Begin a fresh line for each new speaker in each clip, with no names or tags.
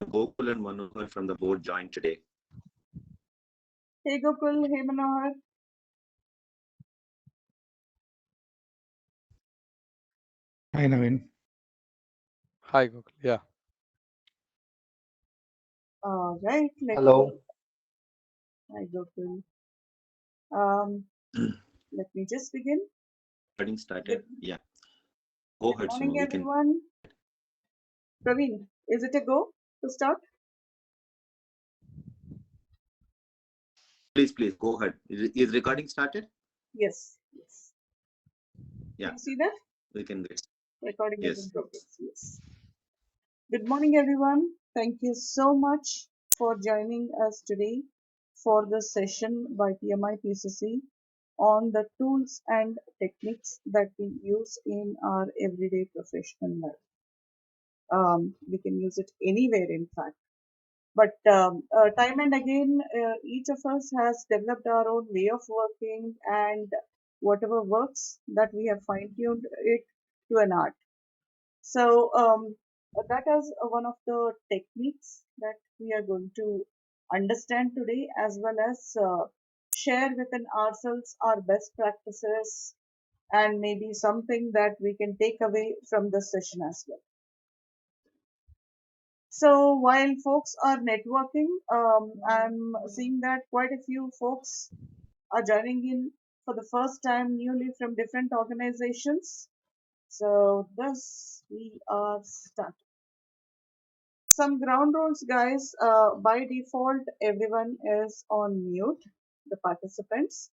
Gokul and Manohar from the board joined today.
Hey Gokul, hey Manohar.
Hi, Naveen.
Hi, Gokul. Yeah.
All right.
Hello.
Hi Gokul. Let me just begin.
Getting started. Yeah. Go
Good
ahead,
morning,
Simo. We can.
everyone. Praveen, is it a go to start?
Please go ahead. Is recording started?
Yes.
Yeah.
Can you see that?
We can get.
Recording is in
Yes.
progress. Yes. Good morning, everyone. Thank you so much for joining us today for this session by PMIPCC on the tools and techniques that we use in our everyday professional life. We can use it anywhere, in fact. But time and again, each of us has developed our own way of working, and whatever works, that we have fine tuned it to an art. So that is one of the techniques that we are going to understand today, as well as share within ourselves our best practices and maybe something that we can take away from this session as well. So while folks are networking, I'm seeing that quite a few folks are joining in for the first time newly from different organizations. So thus we are starting. Some ground rules, guys. By default, everyone is on mute, the participants,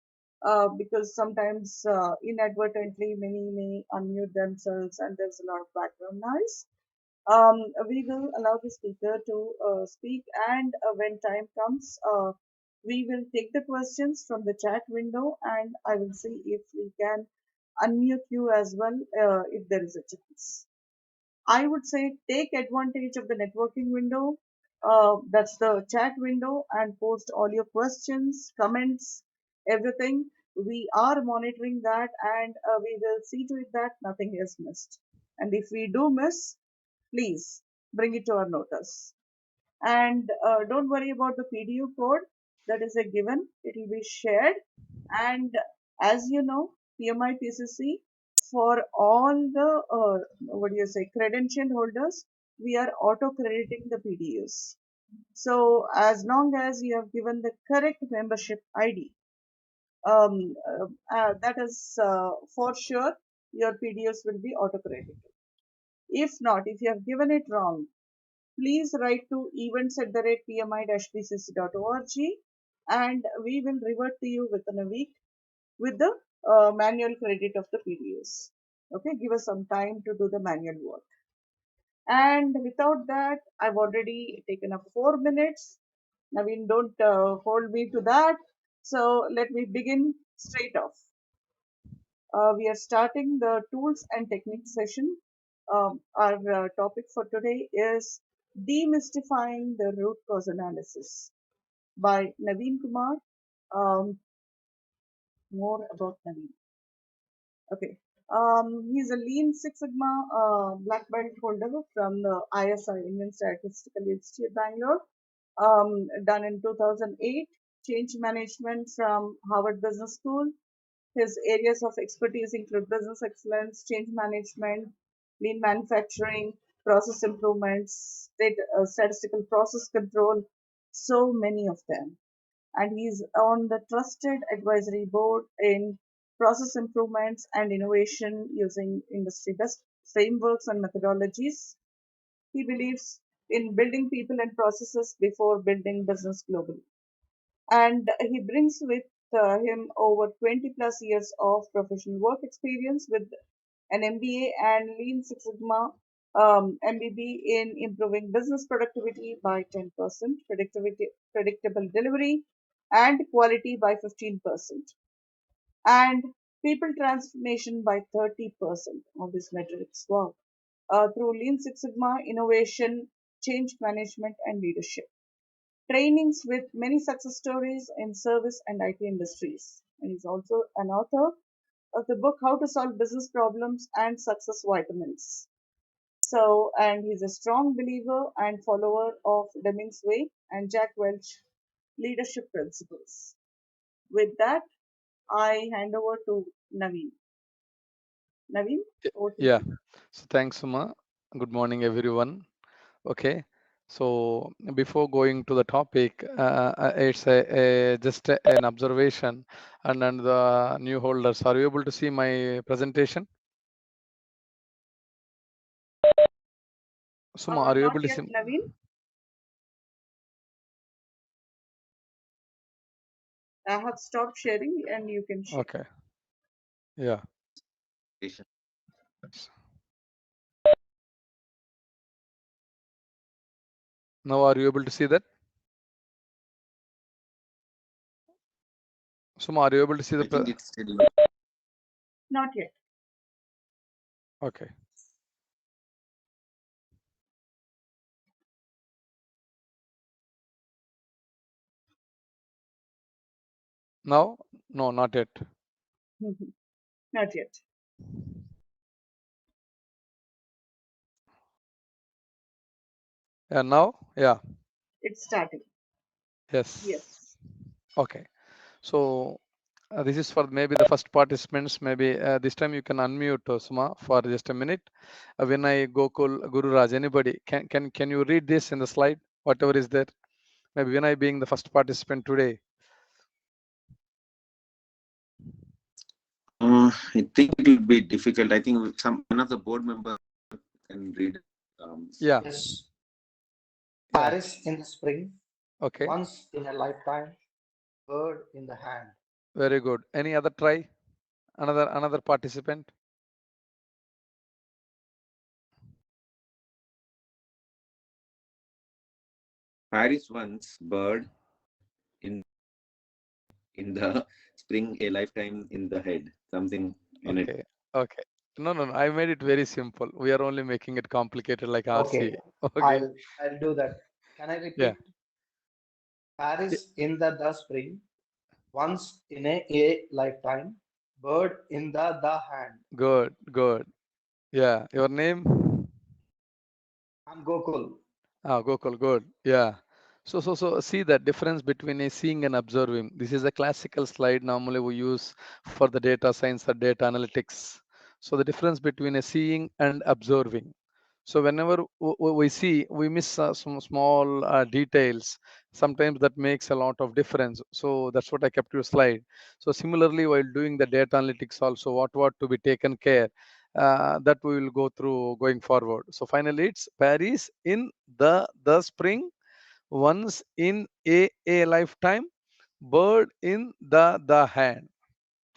because sometimes inadvertently many may unmute themselves and there's a lot of background noise. We will allow the speaker to speak, and when time comes, we will take the questions from the chat window, and I will see if we can unmute you as well if there is a chance. I would say take advantage of the networking window. That's the chat window, and post all your questions, comments, everything. We are monitoring that, and we will see to it that nothing is missed. And if we do miss, please bring it to our notice. And don't worry about the PDU code. That is a given. It will be shared. And as you know, PMIPCC, for all the, credential holders, we are auto-crediting the PDUs. So as long as you have given the correct membership ID, that is for sure your PDUs will be auto-credited. If not, if you have given it wrong, please write to events@pmi-pcc.org, and we will revert to you within a week with the manual credit of the PDUs. Okay, give us some time to do the manual work. And without that, I've already taken up 4 minutes. Naveen, don't hold me to that. So let me begin straight off. We are starting the tools and techniques session. Our topic for today is demystifying the root cause analysis by Naveen Kumar. More about Naveen. Okay. He's a Lean Six Sigma black belt holder from the ISI, Indian Statistical Institute, Bangalore. Done in 2008. Change management from Harvard Business School. His areas of expertise include business excellence, change management, lean manufacturing, process improvements, statistical process control, so many of them. And he's on the trusted advisory board in process improvements and innovation using industry best frameworks and methodologies. He believes in building people and processes before building business globally. And he brings with him over 20 plus years of professional work experience with an MBA and Lean Six Sigma MBB in improving business productivity by 10%, predictable delivery, and quality by 15%, and people transformation by 30%. All these metrics, wow. Through Lean Six Sigma, innovation, change management, and leadership. Trainings with many success stories in service and IT industries. And he's also an author of the book How to Solve Business Problems and Success Vitamins. So, and he's a strong believer and follower of Deming's Way and Jack Welch leadership principles. With that, I hand over to Naveen. Naveen, over to
Yeah.
you.
So thanks, Suma. Good morning, everyone. Okay. So before going to the topic, it's just an observation, and then the new holders, are you able to see my presentation? Suma, are you
Not
able to
yet,
see?
Naveen. I have stopped sharing and you can share.
Okay. Yeah.
Presentation.
Now, are you able to see that? Suma, are you able to see
I think
the?
it's still
Not yet.
Okay. Now, no, not yet.
Not yet.
Yeah. Now, yeah.
It's starting.
Yes.
Yes.
Okay. So this is for maybe the first participants. Maybe this time you can unmute Suma for just a minute. Vinay, Gokul, Guru Raj, anybody can you read this in the slide? Whatever is there. Maybe Vinay being the first participant today.
I think it will be difficult. I think one of the board members can read.
Yeah.
Yes,
Yeah.
Paris in the spring,
Okay.
once in a lifetime, bird in the hand.
Very good. Any other try? Another participant?
Paris once bird in the spring, a lifetime in the head. Something in it.
Okay. Okay. No. I made it very simple. We are only making it complicated like
Okay,
RCA. Okay.
I'll do that. Can I
Yeah.
repeat? Paris in the spring, once in a lifetime, bird in the hand.
Good. Good. Yeah. Your name?
I'm Gokul.
Gokul, good. Yeah. So see the difference between a seeing and observing. This is a classical slide normally we use for the data science or data analytics. So the difference between a seeing and observing. So whenever we see, we miss some small details. Sometimes that makes a lot of difference. So that's what I kept your slide. So similarly, while doing the data analytics also, what to be taken care, that we will go through going forward. So finally, it's Paris in the spring, once in a lifetime, bird in the hand.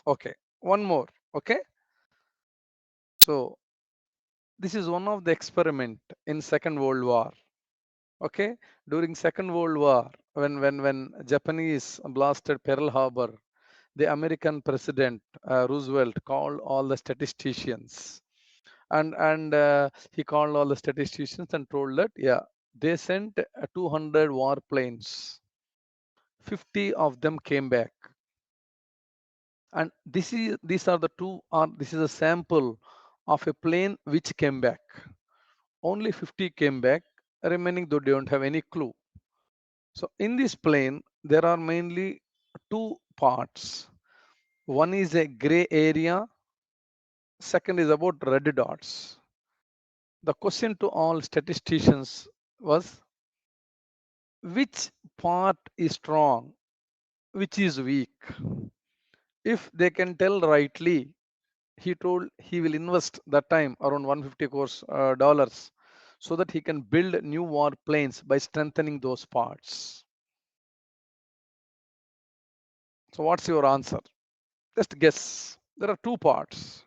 Okay, one more. Okay, so this is one of the experiment in Second World War. Okay, during Second World War, when Japanese blasted Pearl Harbor, the American president Roosevelt called all the statisticians, and he called all the statisticians and told that yeah, they sent 200 warplanes, 50 of them came back, and these are the two are this is a sample of a plane which came back. Only 50 came back, remaining they don't have any clue. So in this plane, there are mainly two parts. One is a gray area, second is about red dots. The question to all statisticians was which part is strong, which is weak. If they can tell rightly, he told he will invest that time around 150 crores dollars so that he can build new warplanes by strengthening those parts. So what's your answer? Just guess. There are two parts.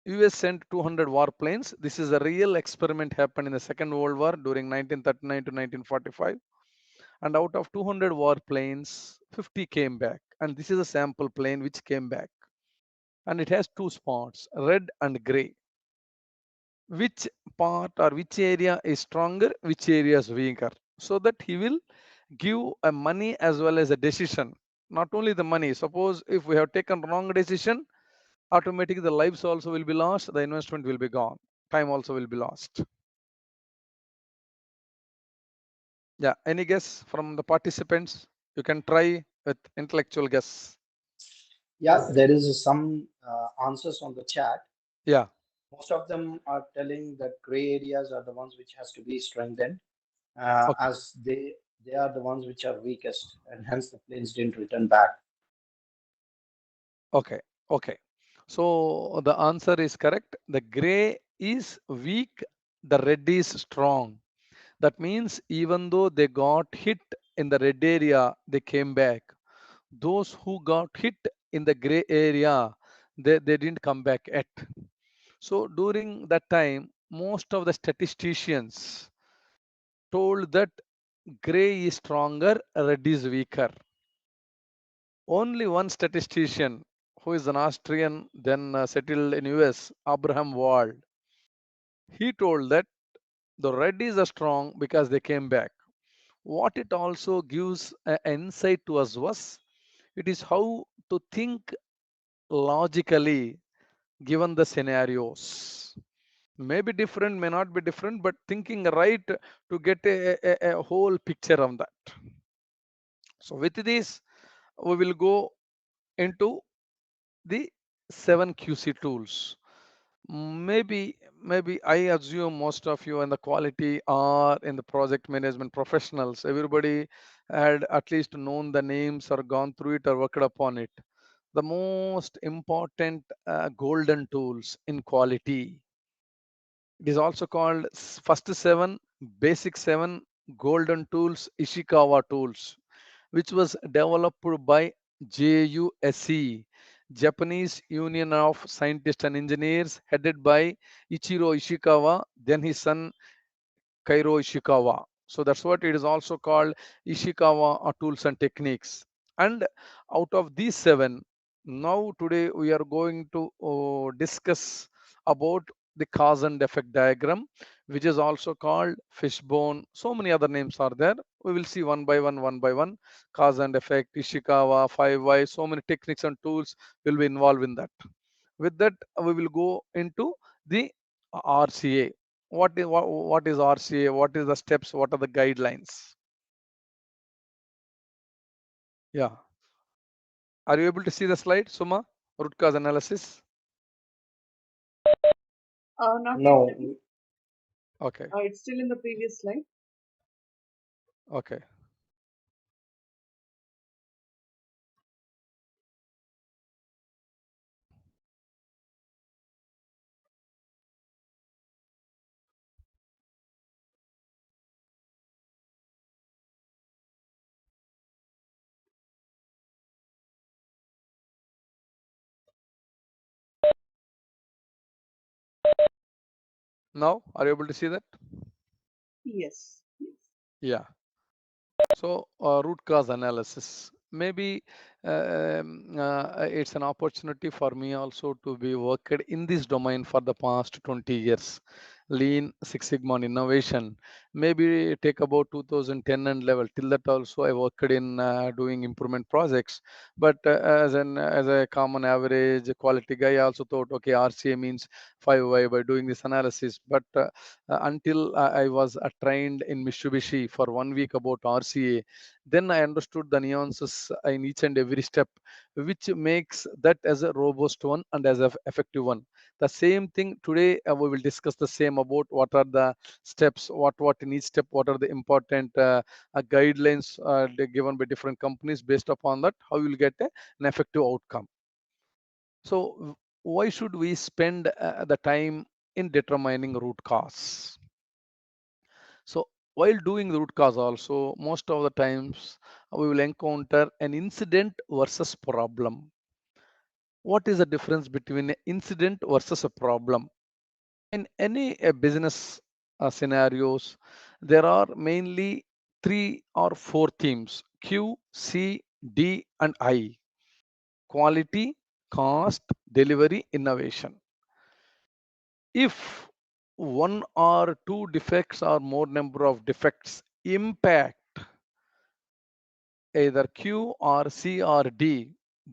US sent 200 warplanes. This is a real experiment happened in the Second World War during 1939 to 1945. And out of 200 warplanes, 50 came back. And this is a sample plane which came back. And it has two spots, red and gray. Which part or which area is stronger, which area is weaker, so that he will give a money as well as a decision. Not only the money, suppose if we have taken wrong decision, automatically the lives also will be lost, the investment will be gone. time also will be lost. Yeah, any guess from the participants? You can try with intellectual guess.
Yeah, there is some answers on the chat.
Yeah,
Most of them are telling that gray areas are the ones which has to be strengthened,
okay,
as they are the ones which are weakest, and hence the planes didn't return back.
okay, okay. So the answer is correct. The gray is weak, the red is strong. That means even though they got hit in the red area, they came back. Those who got hit in the gray area, they didn't come back yet. So during that time, most of the statisticians told that gray is stronger, red is weaker. Only one statistician, who is an Austrian, then settled in US, Abraham Wald, he told that the red is a strong because they came back. What it also gives an insight to us was it is how to think logically given the scenarios. May be different, may not be different, but thinking right to get a whole picture of that. So with this, we will go into the 7 QC tools. Maybe I assume most of you in the quality or in the project management professionals, everybody had at least known the names or gone through it or worked upon it. The most important golden tools in quality. It is also called first 7 basic 7 golden tools, Ishikawa tools, which was developed by JUSE, Japanese Union of Scientists and Engineers, headed by Ichiro Ishikawa, then his son Kairo Ishikawa. So that's what it is also called, Ishikawa tools and techniques. And out of these 7, now today we are going to discuss about the cause and effect diagram, which is also called fishbone. So many other names are there. We will see one by one. Cause and effect, Ishikawa, 5Y, so many techniques and tools will be involved in that. With that, we will go into the RCA. What is RCA? What is the steps? What are the guidelines? Yeah. Are you able to see the slide, Suma? Root cause analysis.
Not yet,
No,
Ravi.
Okay.
It's still in the previous slide.
Okay. Now, are you able to see that?
Yes.
Yeah. So, root cause analysis. Maybe it's an opportunity for me also to be worked in this domain for the past 20 years. Lean Six Sigma on innovation. Maybe take about 2010 and level. Till that also I worked in doing improvement projects. But as a common average quality guy, I also thought, okay, RCA means 5Y by doing this analysis. But until I was trained in Mitsubishi for 1 week about RCA, then I understood the nuances in each and every step, which makes that as a robust one and as an effective one. The same thing today, we will discuss the same about what are the steps, what in each step, what are the important guidelines given by different companies. Based upon that, how you will get an effective outcome. So why should we spend the time in determining root cause? So while doing the root cause also, most of the times we will encounter an incident versus problem. What is the difference between an incident versus a problem? In any business scenarios, there are mainly 3 or 4 themes: Q, C, D, and I. Quality, cost, delivery, innovation. If one or two defects or more number of defects impact either Q or C or D,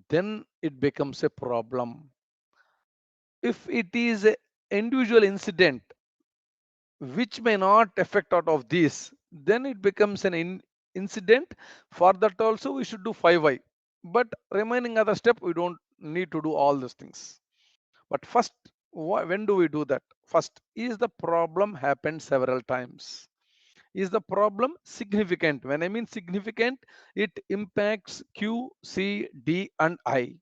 then it becomes a problem. If it is individual incident which may not affect out of this, then it becomes an incident. For that also we should do 5i, but remaining other step we don't need to do all those things. But first, when do we do that? First, is the problem happened several times? Is the problem significant? When I mean significant, it impacts Q, C, D, and I.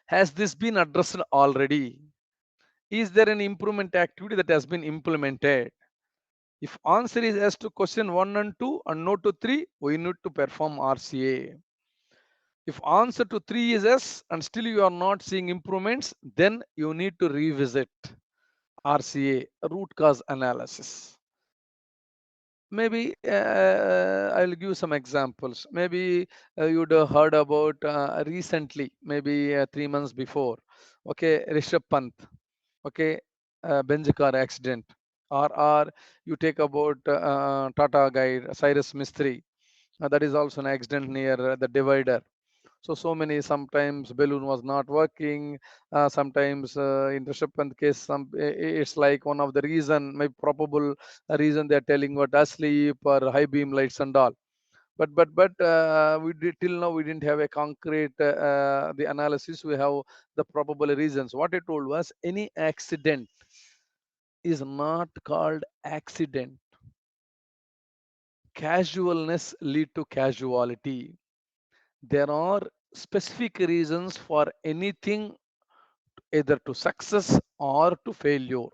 Has this been addressed already? Is there an improvement activity that has been implemented? If answer is yes to question 1 and 2 and no to 3, we need to perform RCA. If answer to 3 is yes and still you are not seeing improvements, then you need to revisit RCA, root cause analysis. Maybe I'll give some examples. Maybe you'd have heard about recently, maybe 3 months before. Okay, Rishabh Pant. Okay, Benz car accident. Or you take about Tata guide, Cyrus Mistry. That is also an accident near the divider. So many, sometimes balloon was not working, sometimes in the shipment case, it's like one of the reason, maybe probable reason they're telling what asleep or high beam lights and all. But we did, till now we didn't have a concrete the analysis. We have the probable reasons. What I told was any accident is not called accident. Casualness lead to casualty. There are specific reasons for anything, either to success or to failure,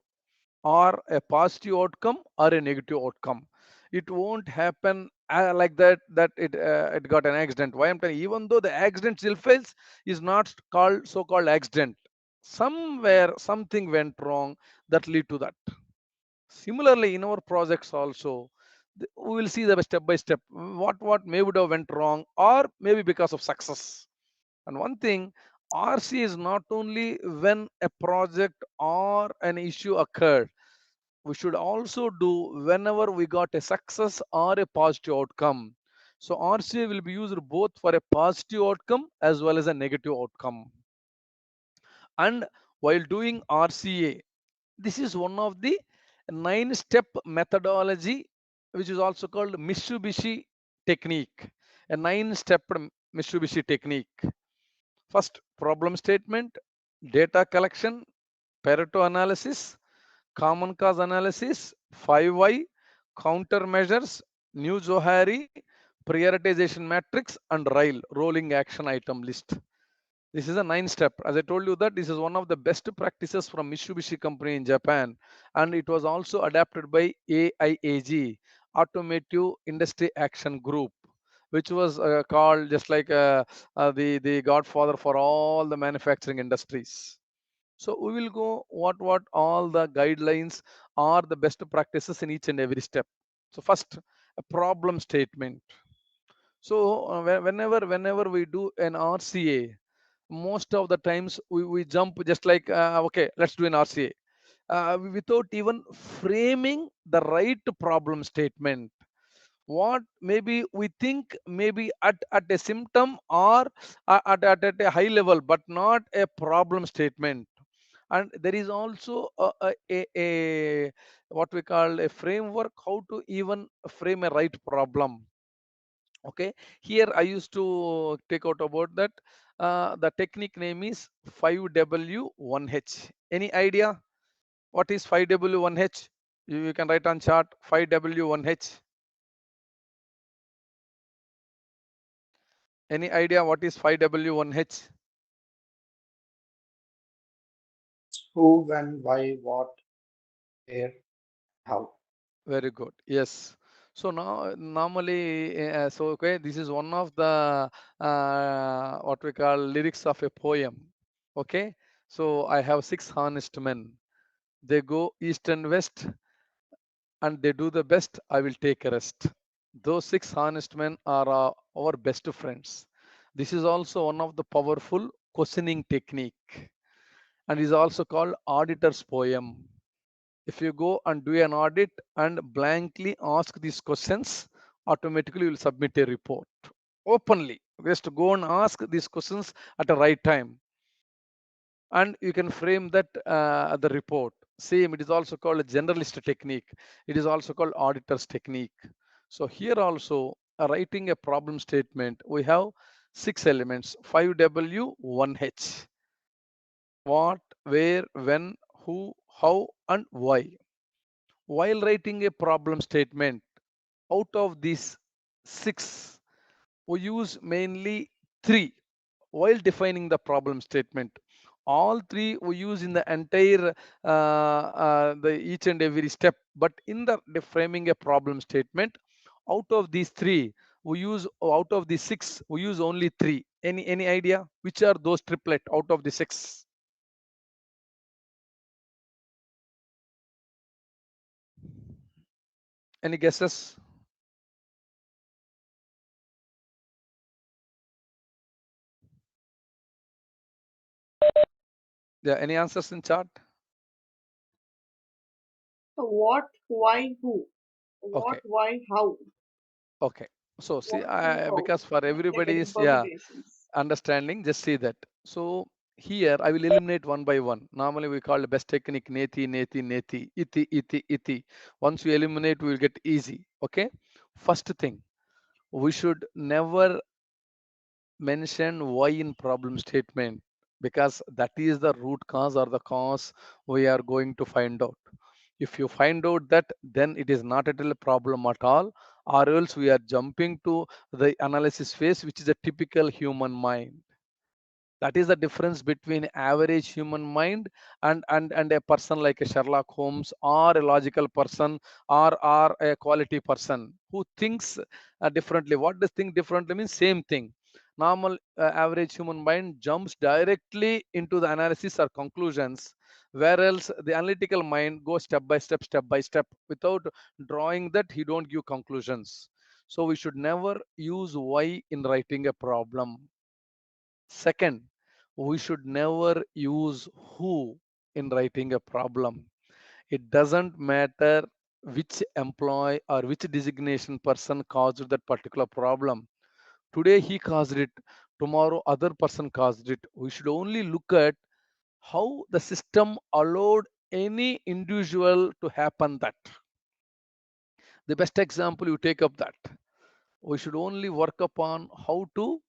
or a positive outcome or a negative outcome. It won't happen like that it got an accident. Why I'm telling, even though the accident still fails, is not called so-called accident. Somewhere something went wrong that lead to that. Similarly, in our projects also, we will see the step by step what may would have went wrong, or maybe because of success. And one thing, RC is not only when a project or an issue occurred, we should also do whenever we got a success or a positive outcome. So RCA will be used both for a positive outcome as well as a negative outcome. And while doing RCA, this is one of the 9-step methodology, which is also called Mitsubishi technique, a 9-step Mitsubishi technique. First, problem statement, data collection, Pareto analysis, common cause analysis, 5Y, countermeasures, new Johari, prioritization matrix, and RILE, rolling action item list. This is a 9-step. As I told you that this is one of the best practices from Mitsubishi company in Japan, and it was also adapted by AIAG, Automotive Industry Action Group, which was called just like the godfather for all the manufacturing industries. So we will go what all the guidelines are, the best practices in each and every step. So first, a problem statement. So whenever we do an RCA, most of the times we jump just like okay, let's do an RCA without even framing the right problem statement. What maybe we think maybe at a symptom or at a high level, but not a problem statement. And there is also a what we call a framework how to even frame a right problem. Okay, here I used to take out about that. The technique name is 5W1H. Any idea what is 5W1H? You can write on chart 5W1H. Any idea what is 5W1H?
Who, when, why, what, where, how.
Very good. Yes. So now normally, so okay, this is one of the what we call lyrics of a poem. Okay. So I have 6 honest men. They go east and west, and they do the best. I will take a rest. Those 6 honest men are our best friends. This is also one of the powerful questioning technique, and is also called auditor's poem. If you go and do an audit and blankly ask these questions, automatically you will submit a report openly. Just go and ask these questions at the right time. and you can frame that the report. Same, it is also called a generalist technique. It is also called auditor's technique. So here also, writing a problem statement, we have 6 elements: 5W, 1H. What, where, when, who, how, and why. While writing a problem statement, out of these 6, we use mainly 3 while defining the problem statement. All 3 we use in the entire the each and every step, but in the framing a problem statement, out of these 3 we use, out of the 6 we use only 3. Any idea which are those triplet out of the 6? Any guesses? Yeah, any answers in chat?
So what, why, who? What,
Okay,
why, how?
okay. So see,
What, who, how?
because for
They're getting
everybody's, yeah,
permutations.
understanding, just see that. So here I will eliminate one by one. Normally we call the best technique neti, neti, neti, iti, iti, iti. Once we eliminate, we will get easy. Okay. First thing, we should never mention why in problem statement, because that is the root cause or the cause we are going to find out. If you find out that, then it is not at all a problem at all, or else we are jumping to the analysis phase, which is a typical human mind. That is the difference between average human mind and a person like a Sherlock Holmes, or a logical person, or a quality person who thinks differently. What does think differently mean? Same thing. Normal average human mind jumps directly into the analysis or conclusions, whereas the analytical mind goes step by step. Without drawing that, he don't give conclusions. So we should never use why in writing a problem. Second, we should never use who in writing a problem. It doesn't matter which employee or which designation person caused that particular problem. Today he caused it, tomorrow other person caused it. We should only look at how the system allowed any individual to happen that. The best example you take up that. We should only work upon how to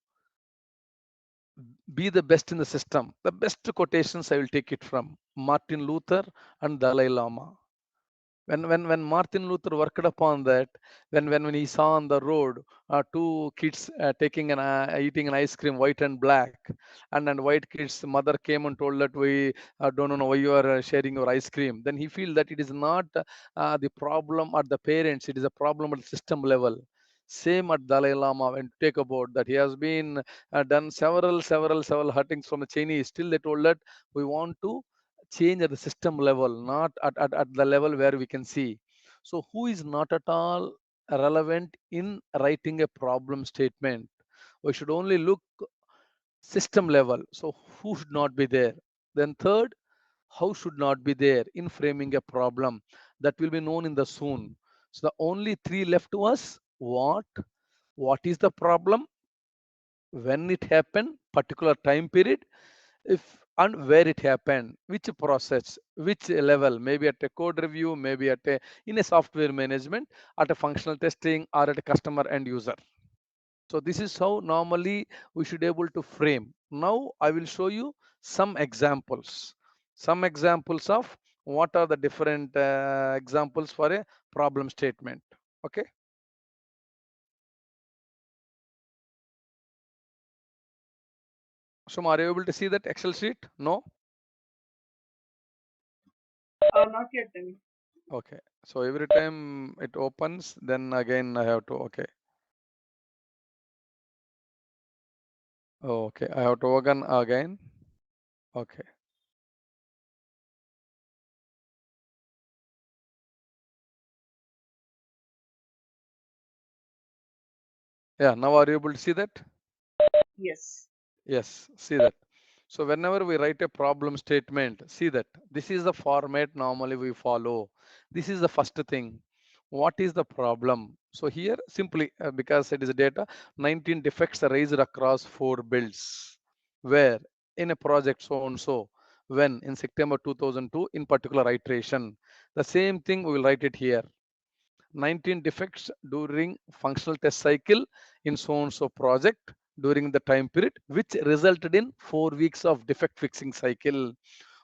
be the best in the system. The best quotations I will take it from Martin Luther and Dalai Lama. When Martin Luther worked upon that, when he saw on the road 2 kids taking an eating an ice cream, white and black, and white kids mother came and told that we don't know why you are sharing your ice cream. Then he feel that it is not the problem at the parents, it is a problem at the system level. Same at Dalai Lama, when take about that he has been done several hurtings from the Chinese. Still they told that we want to change at the system level, not at the level where we can see. So who is not at all relevant in writing a problem statement? We should only look system level. So who should not be there? Then third, how should not be there in framing a problem? That will be known in the soon. So the only 3 left was what is the problem, when it happened, particular time period, if and where it happened, which process, which level, maybe at a code review, maybe at a in a software management, at a functional testing, or at a customer end user. So this is how normally we should able to frame. Now I will show you some examples of what are the different examples for a problem statement. Okay. So are you able to see that Excel sheet? No.
Not yet, Demi.
Okay, so every time it opens, then again I have to, okay. Okay, I have to open again. Okay. Yeah, now are you able to see that?
Yes.
Yes, see that. So whenever we write a problem statement, see that this is the format normally we follow. This is the first thing. What is the problem? So here simply because it is data, 19 defects are raised across 4 builds. Where in a project so and so. when in September 2002 in particular iteration. The same thing we will write it here. 19 defects during functional test cycle in so and so project during the time period, which resulted in 4 weeks of defect fixing cycle.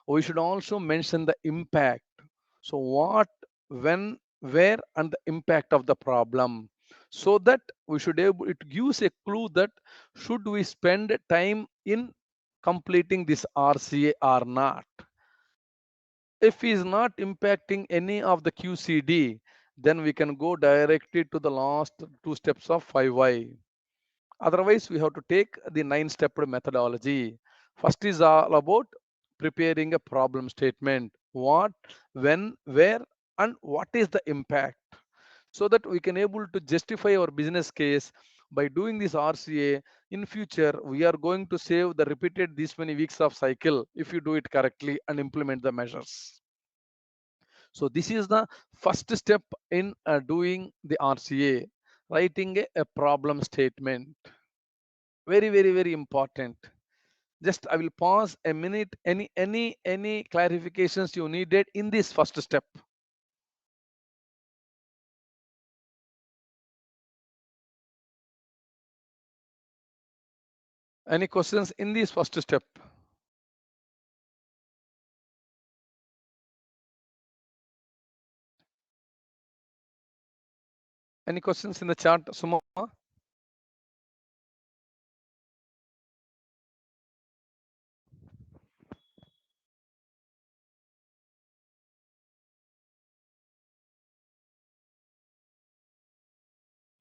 We should also mention the impact. So what, when, where, and the impact of the problem, so that we should able, it gives a clue that should we spend time in completing this RCA or not. If he is not impacting any of the QCD, then we can go directly to the last 2 steps of 5Y. Otherwise, we have to take the 9-step methodology. First is all about preparing a problem statement. What, when, where, and what is the impact? So that we can able to justify our business case by doing this RCA. In future, we are going to save the repeated this many weeks of cycle if you do it correctly and implement the measures. So this is the first step in doing the RCA, writing a problem statement. Very, very, very important. Just I will pause a minute. Any clarifications you needed in this first step? Any questions in this first step? Any questions in the chat, Suma?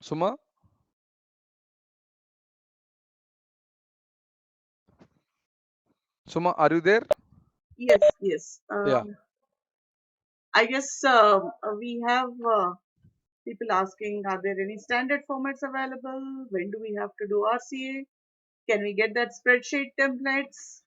Suma? Suma, are you there?
Yes, yes.
Yeah.
I guess we have people asking, are there any standard formats available? When do we have to do RCA? Can we get that spreadsheet templates?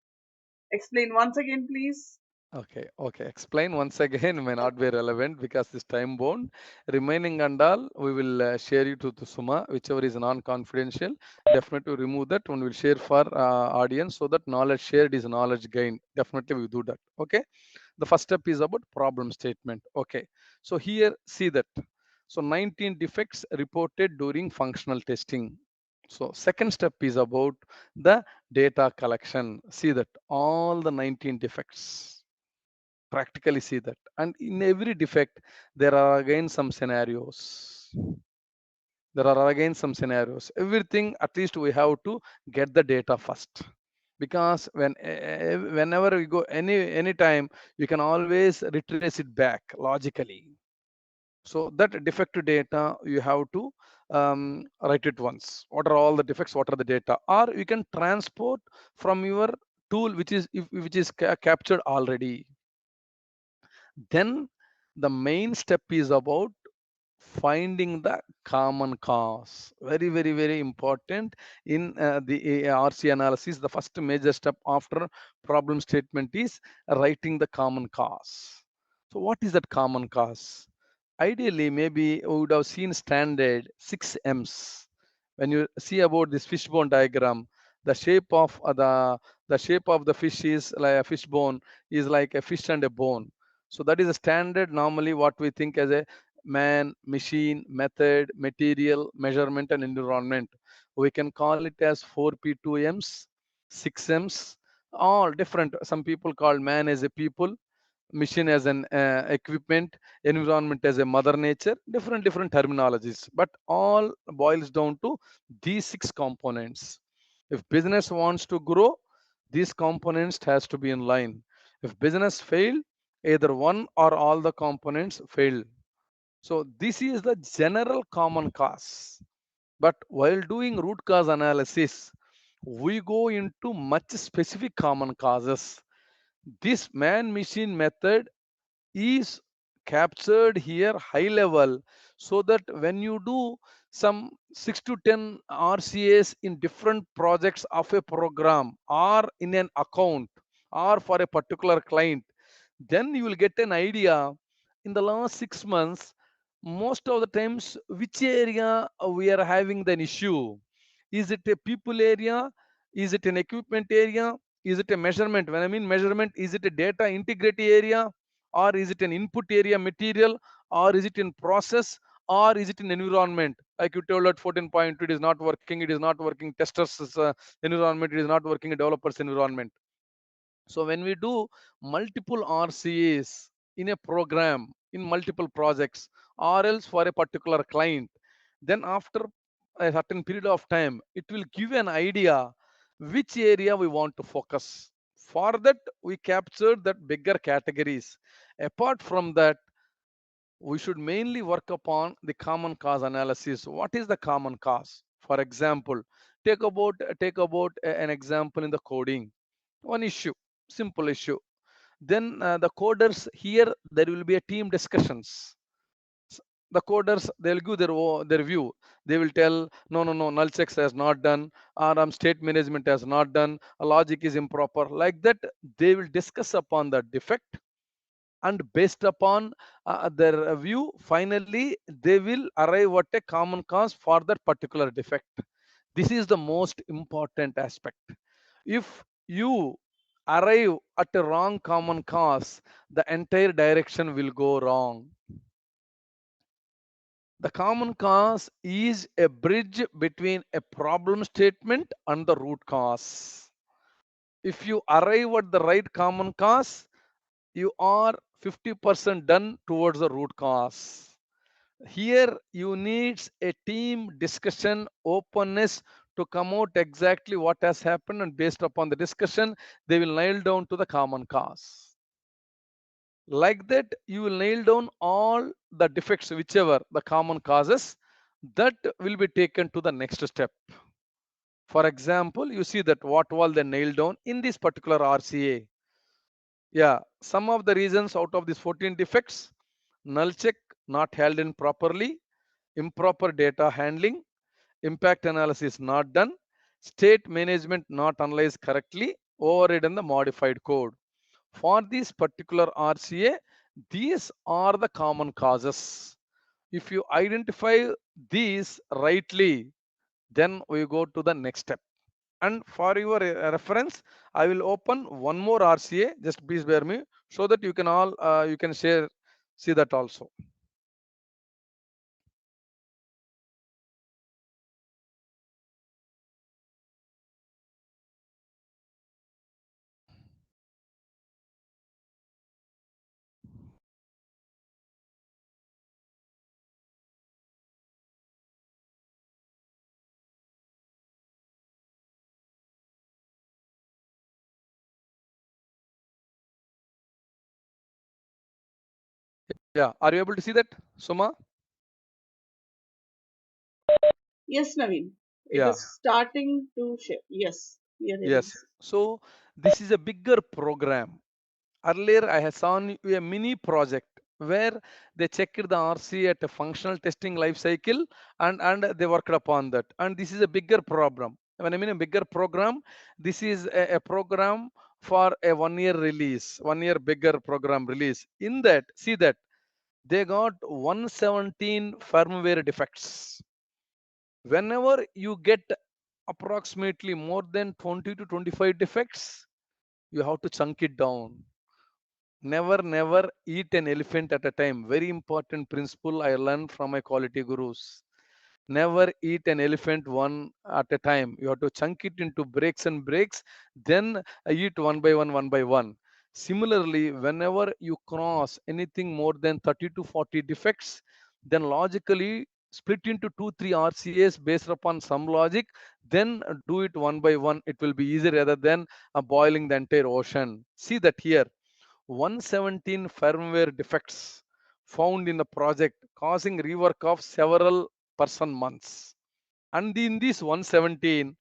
Explain once again, please.
Okay. Explain once again may not be relevant because this time bound. Remaining and all, we will share you to Suma, whichever is non-confidential. Definitely remove that and we'll share for audience so that knowledge shared is knowledge gained. Definitely we do that. Okay. The first step is about problem statement. Okay. So here, see that. So 19 defects reported during functional testing. So second step is about the data collection. See that all the 19 defects. Practically see that, and in every defect there are again some scenarios. Everything, at least we have to get the data first, because whenever we go any time, you can always retrace it back logically. So that defect data you have to write it once. What are all the defects? What are the data? Or you can transport from your tool which is captured already. Then the main step is about finding the common cause. Very, very, very important in the RC analysis. The first major step after problem statement is writing the common cause. So what is that common cause? Ideally, maybe we would have seen standard 6 M's. When you see about this fishbone diagram, the shape of the fish is like a fishbone is like a fish and a bone. So that is a standard. Normally, what we think as a man, machine, method, material, measurement, and environment. We can call it as 4P2Ms, 6Ms, all different. Some people call man as a people, machine as an equipment, environment as a mother nature, different terminologies, but all boils down to these 6 components. If business wants to grow, these components has to be in line. If business failed, either one or all the components failed. So this is the general common cause. But while doing root cause analysis, we go into much specific common causes. This man-machine method is captured here high level, so that when you do some 6 to 10 RCAs in different projects of a program or in an account or for a particular client, then you will get an idea in the last 6 months most of the times which area we are having the issue. Is it a people area? Is it an equipment area? Is it a measurement? When I mean measurement, is it a data integrity area, or is it an input area material, or is it in process, or is it in environment? Like you told at 14.2, it is not working, it is not working. Testers environment, it is not working. A developer's environment. So when we do multiple RCAs in a program, in multiple projects, or else for a particular client, then after a certain period of time, it will give an idea which area we want to focus. For that, we captured that bigger categories. Apart from that, we should mainly work upon the common cause analysis. What is the common cause? For example, take about an example in the coding. One issue, simple issue. Then the coders here, there will be a team discussions. The coders, they'll give their view. They will tell, no, null checks has not done, or state management has not done, a logic is improper. Like that, they will discuss upon the defect, and based upon their view, finally they will arrive at a common cause for that particular defect. This is the most important aspect. If you arrive at a wrong common cause, the entire direction will go wrong. The common cause is a bridge between a problem statement and the root cause. If you arrive at the right common cause, you are 50% done towards the root cause. Here you need a team discussion, openness to come out exactly what has happened, and based upon the discussion, they will nail down to the common cause. Like that, you will nail down all the defects, whichever the common causes, that will be taken to the next step. For example, you see that what all they nailed down in this particular RCA. Yeah, some of the reasons out of these 14 defects: null check not held in properly, improper data handling, impact analysis not done, state management not analyzed correctly, overridden the modified code. For this particular RCA, these are the common causes. If you identify these rightly, then we go to the next step. And for your reference, I will open one more RCA. Just please bear me, so that you can all you can share, see that also. Yeah, are you able to see that, Suma?
Yes, Naveen. It
Yeah.
is starting to shape. Yes, we are able to
Yes.
see.
So this is a bigger program. Earlier, I had shown you a mini project where they checked the RC at a functional testing life cycle, and they worked upon that. And this is a bigger program. When I mean a bigger program, this is a program for a 1 year release, 1 year bigger program release. In that, see that they got 117 firmware defects. Whenever you get approximately more than 20 to 25 defects, you have to chunk it down. Never eat an elephant at a time. Very important principle I learned from my quality gurus. Never eat an elephant one at a time. You have to chunk it into breaks and breaks, then eat one by one. Similarly, whenever you cross anything more than 30 to 40 defects, then logically split into 2 3 RCAs based upon some logic, then do it one by one. It will be easier rather than boiling the entire ocean. See that here, 117 firmware defects found in the project, causing rework of several person months. And in this 117,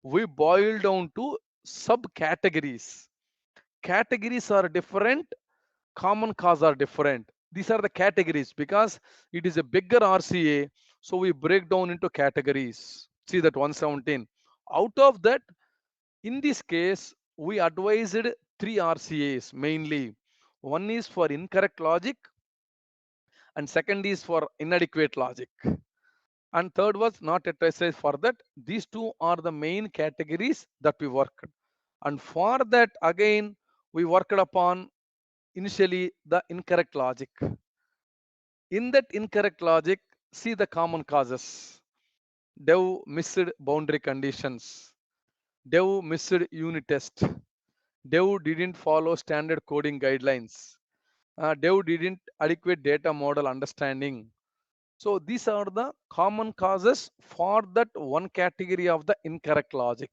we boil down to subcategories. Categories are different, common cause are different. These are the categories because it is a bigger RCA, so we break down into categories. See that 117. Out of that, in this case, we advised 3 RCAs mainly. One is for incorrect logic, and second is for inadequate logic, and third was not advised for that. These two are the main categories that we worked. And for that, again, we worked upon initially the incorrect logic. In that incorrect logic, see the common causes. Dev missed boundary conditions. Dev missed unit test. Dev didn't follow standard coding guidelines. Dev didn't adequate data model understanding. So these are the common causes for that one category of the incorrect logic.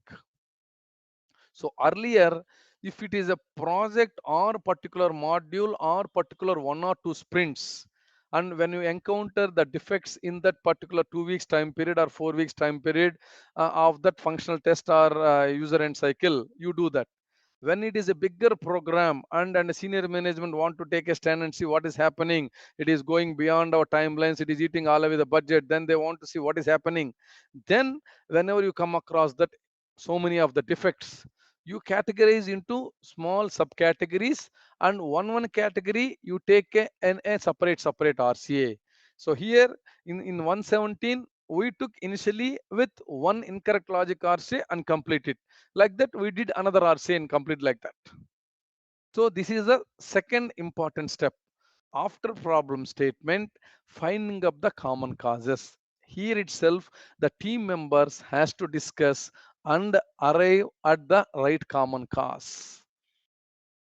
So earlier, if it is a project or particular module or particular 1 or 2 sprints, and when you encounter the defects in that particular 2 weeks time period or 4 weeks time period of that functional test or user end cycle, you do that. When it is a bigger program and senior management want to take a stand and see what is happening, it is going beyond our timelines, it is eating all away the budget, then they want to see what is happening. Then whenever you come across that so many of the defects, you categorize into small subcategories, and one category you take a separate RCA. So here in 117 we took initially with one incorrect logic RCA and complete it. Like that we did another RCA and complete like that. So this is the second important step. After problem statement, finding up the common causes. Here itself, the team members has to discuss and arrive at the right common cause.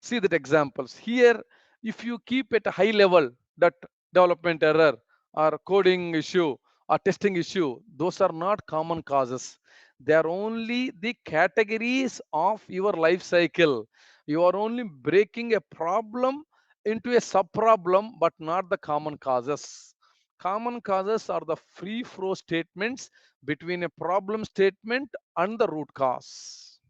See that examples. Here, if you keep at a high level, that development error or coding issue or testing issue, those are not common causes. They are only the categories of your life cycle. You are only breaking a problem into a sub problem, but not the common causes. Common causes are the free flow statements between a problem statement and the root cause.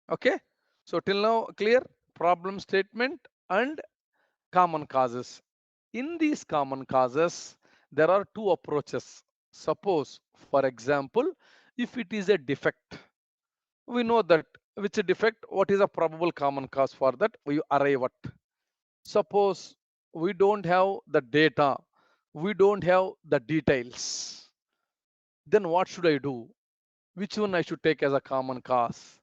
Okay, so till now clear? Problem statement and common causes. In these common causes, there are two approaches. Suppose, for example, if it is a defect, we know that which defect, what is a probable common cause for that, we arrive at. Suppose we don't have the data, we don't have the details, then what should I do? Which one I should take as a common cause?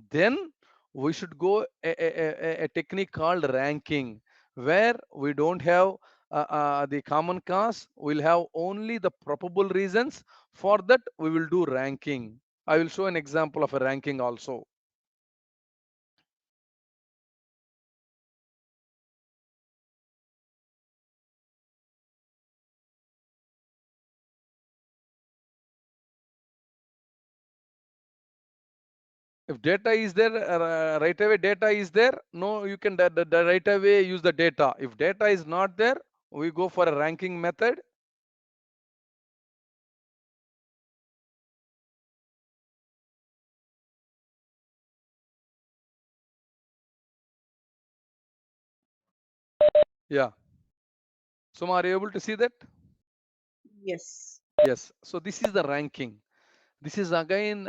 Then we should go a technique called ranking, where we don't have the common cause, we'll have only the probable reasons. For that, we will do ranking. I will show an example of a ranking also. If data is there, right away data is there, no, you can right away use the data. If data is not there, we go for a ranking method. Yeah. So are you able to see that?
Yes.
Yes. So this is the ranking. This is again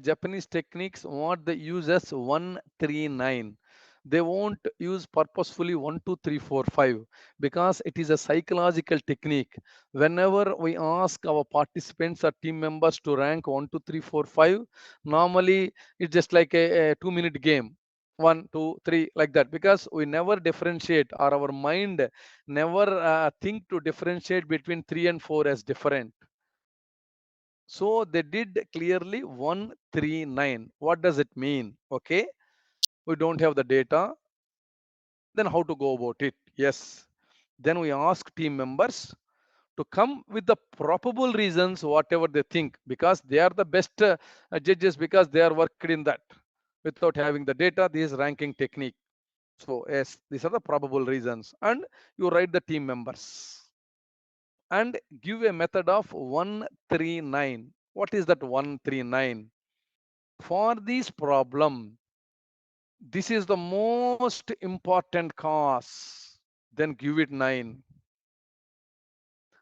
Japanese techniques what they use as 139. They won't use purposefully 1 2 3 4 5 because it is a psychological technique. Whenever we ask our participants or team members to rank 1 2 3 4 5, normally it's just like a 2-minute game. 1 2 3 like that, because we never differentiate, or our mind never think to differentiate between 3 and 4 as different. So they did clearly 139. What does it mean? Okay, we don't have the data. Then how to go about it? Yes. Then we ask team members to come with the probable reasons, whatever they think, because they are the best judges, because they are worked in that. Without having the data, this is ranking technique. So yes, these are the probable reasons. And you write the team members and give a method of 139. What is that 139? For this problem, this is the most important cause, then give it 9.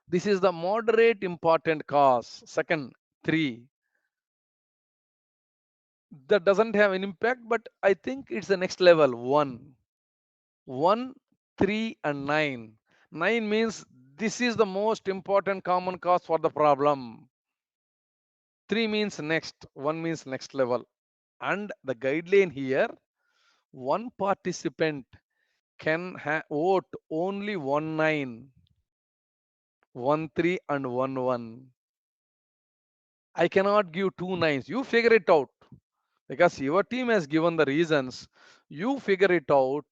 This is the moderate important cause, second 3. That doesn't have an impact, but I think it's the next level, 1. 1, 3 and 9. 9 means this is the most important common cause for the problem. 3 means next, 1 means next level. And the guideline here, one participant can vote only 19, 13 and 11. I cannot give 2 nines. You figure it out because your team has given the reasons. You figure it out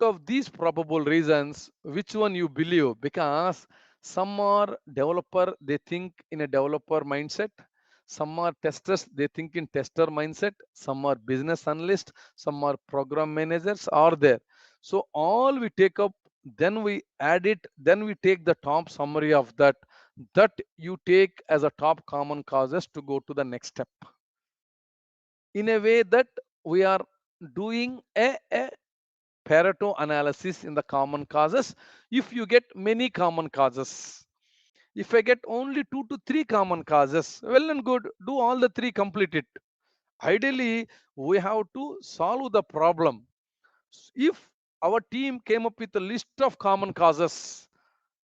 of these probable reasons, which one you believe, because some are developer, they think in a developer mindset, some are testers, they think in tester mindset, some are business analyst, some are program managers are there. So all we take up, then we add it, then we take the top summary of that you take as a top common causes to go to the next step, in a way that we are doing a Pareto analysis in the common causes. If you get many common causes, if I get only 2 to 3 common causes, well and good, do all the 3, complete it. Ideally, we have to solve the problem. If our team came up with a list of common causes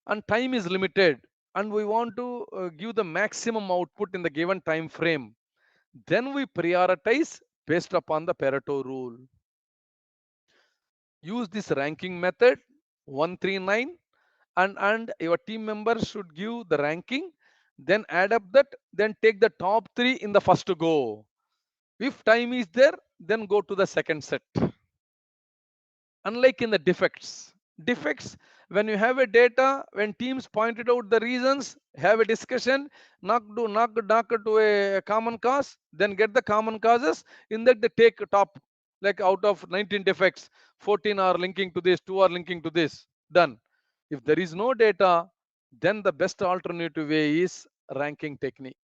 and time is limited and we want to give the maximum output in the given time frame, then we prioritize based upon the Pareto rule. Use this ranking method 139, and your team members should give the ranking, then add up that, then take the top 3 in the first go. If time is there, then go to the second set. Unlike in the defects, when you have a data, when teams pointed out the reasons, have a discussion, knock to a common cause, then get the common causes. In that they take top, like out of 19 defects, 14 are linking to this, 2 are linking to this, done. If there is no data, then the best alternative way is ranking technique.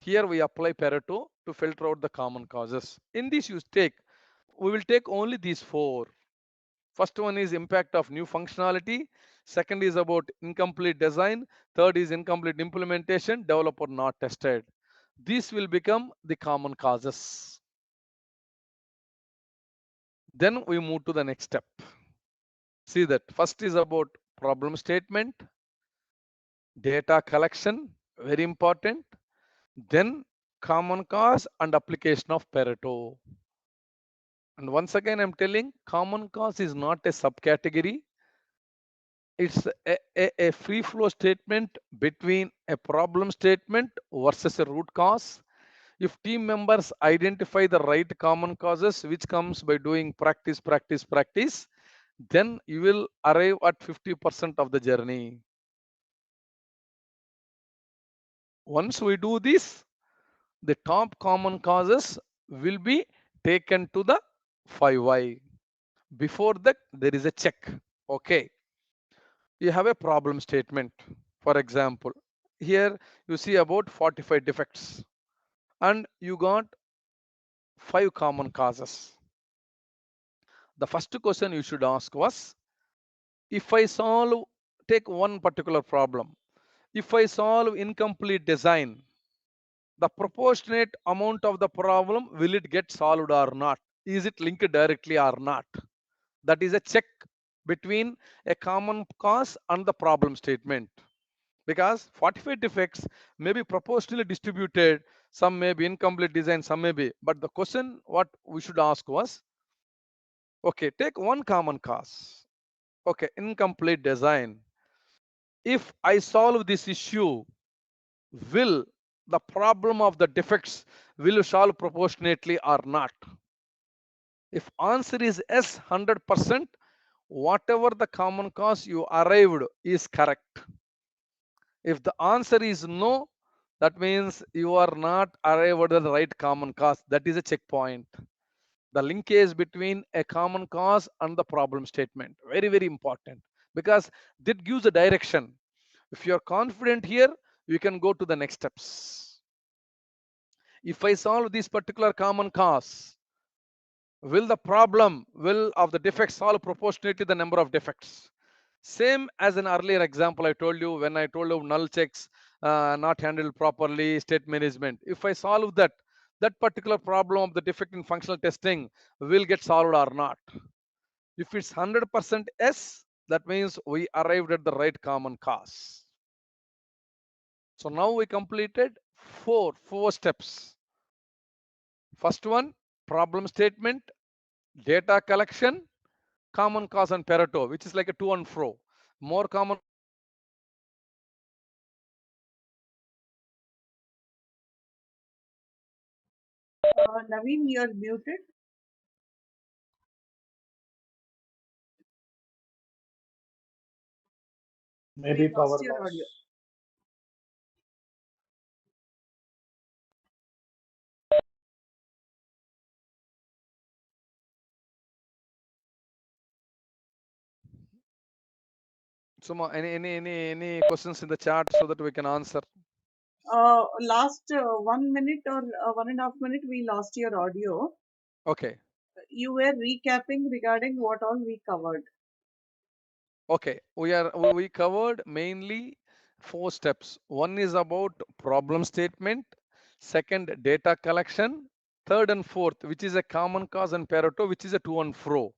Here we apply Pareto to filter out the common causes. In this we will take only these 4. First one is impact of new functionality. Second is about incomplete design. Third is incomplete implementation, developer not tested. These will become the common causes. Then we move to the next step. See that first is about problem statement, data collection, very important. Then common cause and application of Pareto. And once again, I'm telling, common cause is not a subcategory. It's a free flow statement between a problem statement versus a root cause. If team members identify the right common causes, which comes by doing practice, then you will arrive at 50% of the journey. Once we do this, the top common causes will be taken to the 5Y. Before that, there is a check. Okay. You have a problem statement. For example, here you see about 45 defects and you got 5 common causes. The first question you should ask was, if I take one particular problem, if I solve incomplete design, the proportionate amount of the problem, will it get solved or not? Is it linked directly or not? That is a check between a common cause and the problem statement. Because 45 defects may be proportionally distributed, some may be incomplete design, some may be. But the question what we should ask was, okay, take one common cause. Okay, incomplete design. If I solve this issue, will the problem of the defects will solve proportionately or not? If answer is yes, 100%, whatever the common cause you arrived is correct. If the answer is no, that means you are not arrived at the right common cause. That is a checkpoint. The linkage between a common cause and the problem statement. Very, very important, because that gives a direction. If you are confident here, you can go to the next steps. If I solve this particular common cause, will the problem of the defects solve proportionately the number of defects? Same as an earlier example I told you, when I told you null checks not handled properly, state management. If I solve that particular problem of the defect in functional testing will get solved or not. If it's 100% yes, that means we arrived at the right common cause. So now we completed four steps. First one, problem statement, data collection, common cause and Pareto, which is like a to and fro. More common.
Naveen, you're muted.
Maybe
We lost
power
your audio.
loss.
So, any questions in the chat so that we can answer?
Last 1 minute or 1.5 minutes, we lost your audio.
Okay.
You were recapping regarding what all we covered.
Okay, we covered mainly 4 steps. One is about problem statement, second data collection, third and fourth, which is a common cause and Pareto, which is a to and fro.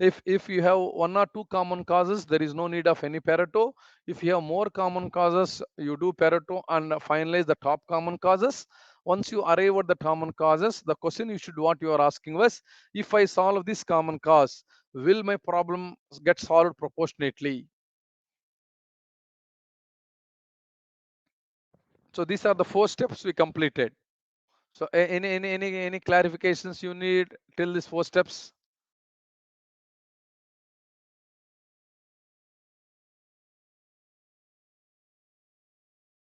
If you have 1 or 2 common causes, there is no need of any Pareto. If you have more common causes, you do Pareto and finalize the top common causes. Once you arrive at the common causes, the question you should what you are asking was, if I solve this common cause, will my problem get solved proportionately? So these are the 4 steps we completed. So any clarifications you need till these 4 steps?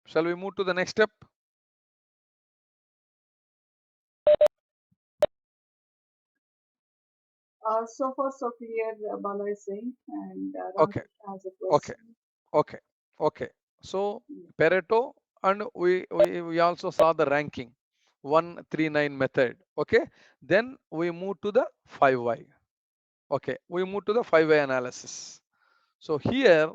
Shall we move to the next step?
So far, so clear, Bala is saying, and
Okay.
Ram has a
Okay.
question.
Okay. So Pareto, and we also saw the ranking 139 method. Okay. Then we move to the 5Y. Okay. We move to the 5Y analysis. So here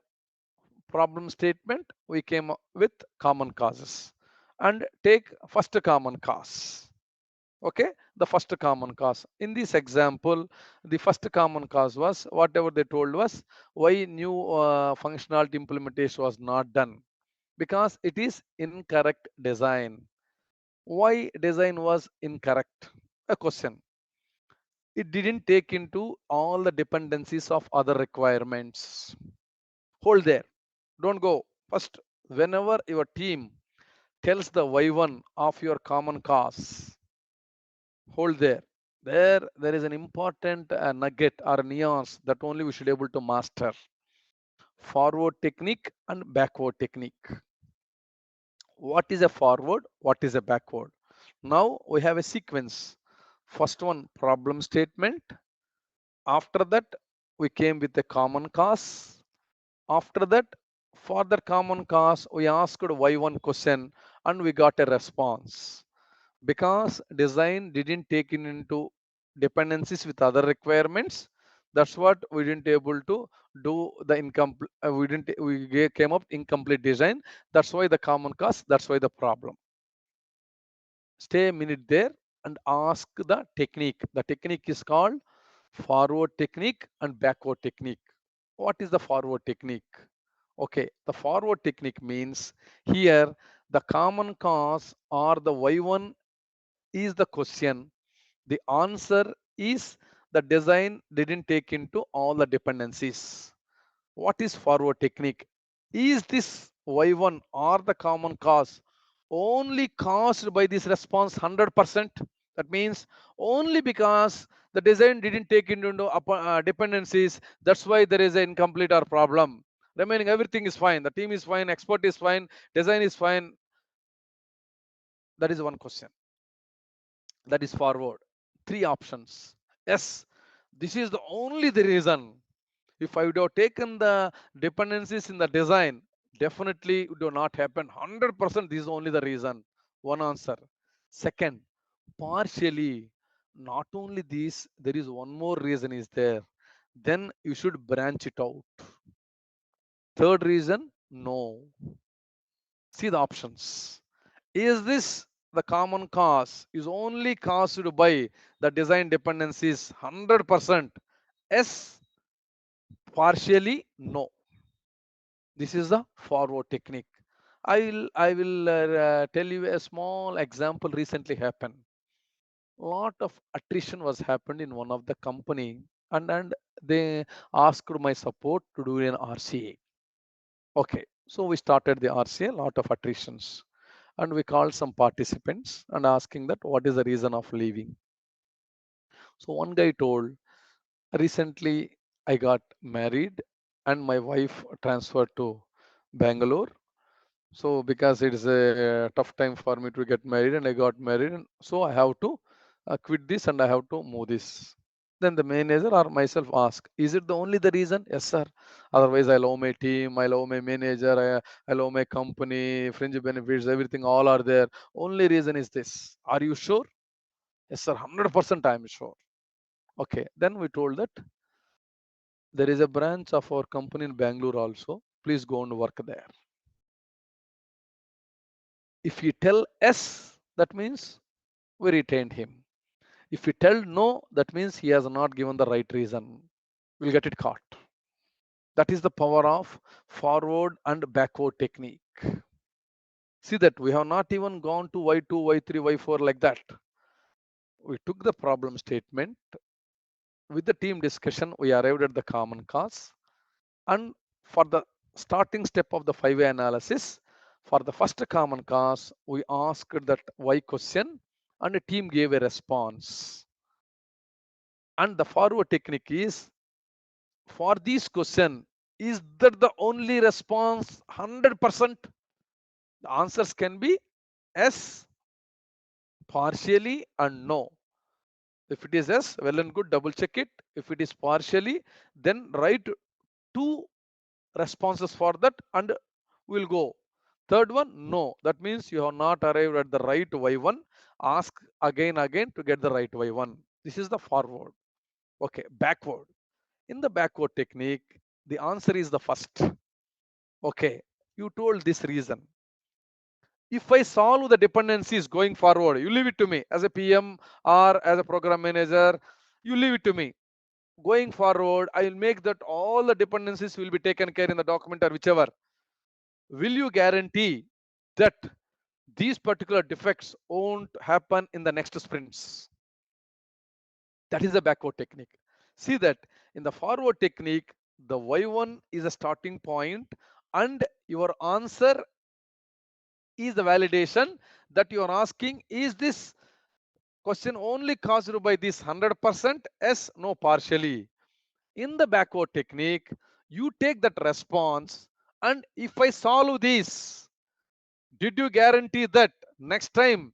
problem statement, we came up with common causes and take first common cause. Okay, the first common cause. In this example, the first common cause was whatever they told was why new functionality implementation was not done, because it is incorrect design. Why design was incorrect? A question. It didn't take into all the dependencies of other requirements. Hold there. Don't go. First, whenever your team tells the Y1 of your common cause, hold there. There is an important nugget or nuance that only we should able to master. Forward technique and backward technique. What is a forward? What is a backward? Now we have a sequence. First one, problem statement. After that, we came with the common cause. After that, for the common cause, we asked Y1 question and we got a response. Because design didn't take into dependencies with other requirements, that's what we didn't able to do the incomplete. We came up incomplete design. That's why the common cause. That's why the problem. Stay a minute there and ask the technique. The technique is called forward technique and backward technique. What is the forward technique? Okay, the forward technique means here the common cause or the Y1 is the question. The answer is the design didn't take into all the dependencies. What is forward technique? Is this Y1 or the common cause only caused by this response 100%? That means only because the design didn't take into dependencies, that's why there is an incomplete or problem. Remaining everything is fine. The team is fine, expert is fine, design is fine. That is one question. That is forward. 3 options. Yes, this is the only the reason. If I would have taken the dependencies in the design, definitely it would not happen. 100% this is only the reason. One answer. Second, partially, not only this, there is one more reason is there. Then you should branch it out. Third reason, no. See the options. Is this the common cause is only caused by the design dependencies 100%? Yes, partially no. This is the forward technique. I will tell you a small example recently happened. lot of attrition was happened in one of the company, and they asked my support to do an RCA. Okay, so we started the RCA, lot of attritions, and we called some participants and asking that what is the reason of leaving. So one guy told, recently I got married and my wife transferred to Bangalore. So because it is a tough time for me to get married and I got married, and so I have to quit this and I have to move this. Then the manager or myself ask, is it the only the reason? Yes, sir. Otherwise, I love my team, I love my manager, I love my company, fringe benefits, everything, all are there. Only reason is this. Are you sure? Yes, sir. 100% I am sure. Okay. Then we told that there is a branch of our company in Bangalore also. Please go and work there. If you tell yes, that means we retained him. If you tell no, that means he has not given the right reason. We'll get it caught. That is the power of forward and backward technique. See that we have not even gone to Y2, Y3, Y4 like that. We took the problem statement. With the team discussion, we arrived at the common cause. And for the starting step of the 5-way analysis, for the first common cause, we asked that why question and the team gave a response. And the forward technique is, for this question, is that the only response 100%? The answers can be yes, partially, and no. If it is yes, well and good, double check it. If it is partially, then write 2 responses for that and we'll go. Third one, no. That means you have not arrived at the right Y1. Ask again to get the right Y1. This is the forward. Okay, backward. In the backward technique, the answer is the first. Okay, you told this reason. If I solve the dependencies going forward, you leave it to me as a PM or as a program manager, you leave it to me. Going forward, I will make that all the dependencies will be taken care in the document or whichever. Will you guarantee that these particular defects won't happen in the next sprints? That is the backward technique. See that in the forward technique, the Y1 is a starting point and your answer is the validation that you are asking, is this question only caused by this 100%? Yes, no, partially. In the backward technique, you take that response and if I solve this, did you guarantee that next time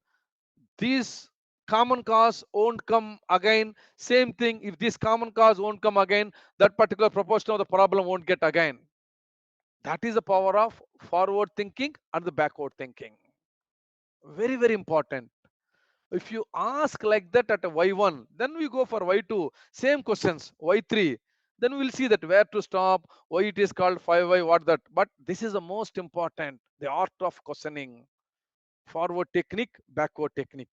these common cause won't come again? Same thing, if this common cause won't come again, that particular proportion of the problem won't get again. That is the power of forward thinking and the backward thinking. Very, very important. If you ask like that at a Y1, then we go for Y2, same questions, Y3. Then we'll see that where to stop, why it is called 5Y, what that. But this is the most important, the art of questioning. Forward technique, backward technique.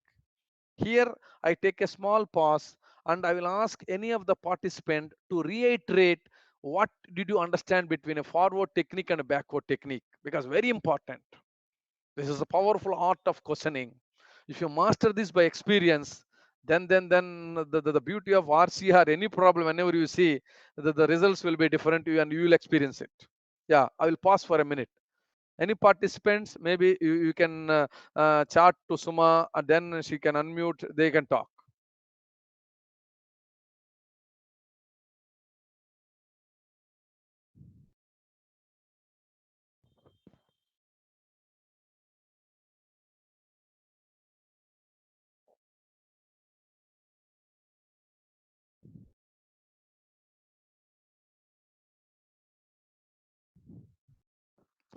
Here, I take a small pause and I will ask any of the participant to reiterate what did you understand between a forward technique and a backward technique, because very important. This is a powerful art of questioning. If you master this by experience, then the beauty of RC or any problem, whenever you see, the results will be different and you will experience it. Yeah, I will pause for a minute. Any participants, maybe you can chat to Suma and then she can unmute, they can talk.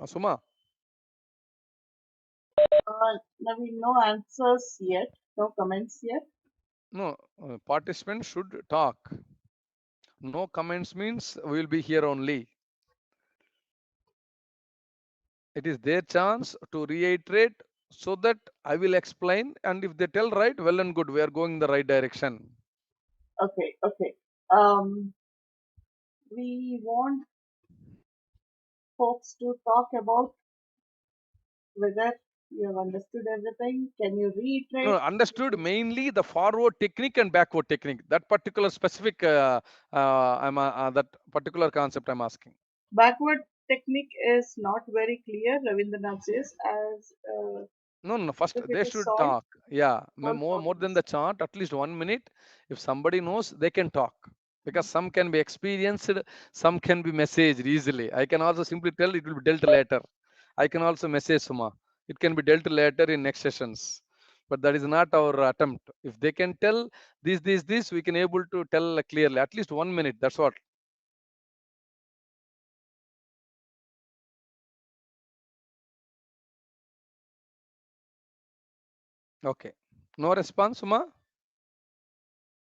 Suma?
Naveen, no answers yet, no comments yet.
No, participants should talk. No comments means we will be here only. It is their chance to reiterate so that I will explain, and if they tell right, well and good, we are going in the right direction.
Okay, okay. We want folks to talk about whether You have understood everything. Can you reiterate?
No, understood mainly the forward technique and backward technique. That particular specific, that particular concept I'm asking.
Backward technique is not very clear, Ravindranath says, as
No. First,
if it
they
is
should
solved.
talk. Yeah,
All
more than
problems.
the chart, at least 1 minute. If somebody knows, they can talk. Because some can be experienced, some can be messaged easily. I can also simply tell it will be dealt later. I can also message Suma. It can be dealt later in next sessions. But that is not our attempt. If they can tell this, we can able to tell clearly. At least 1 minute. That's what. Okay. No response, Suma?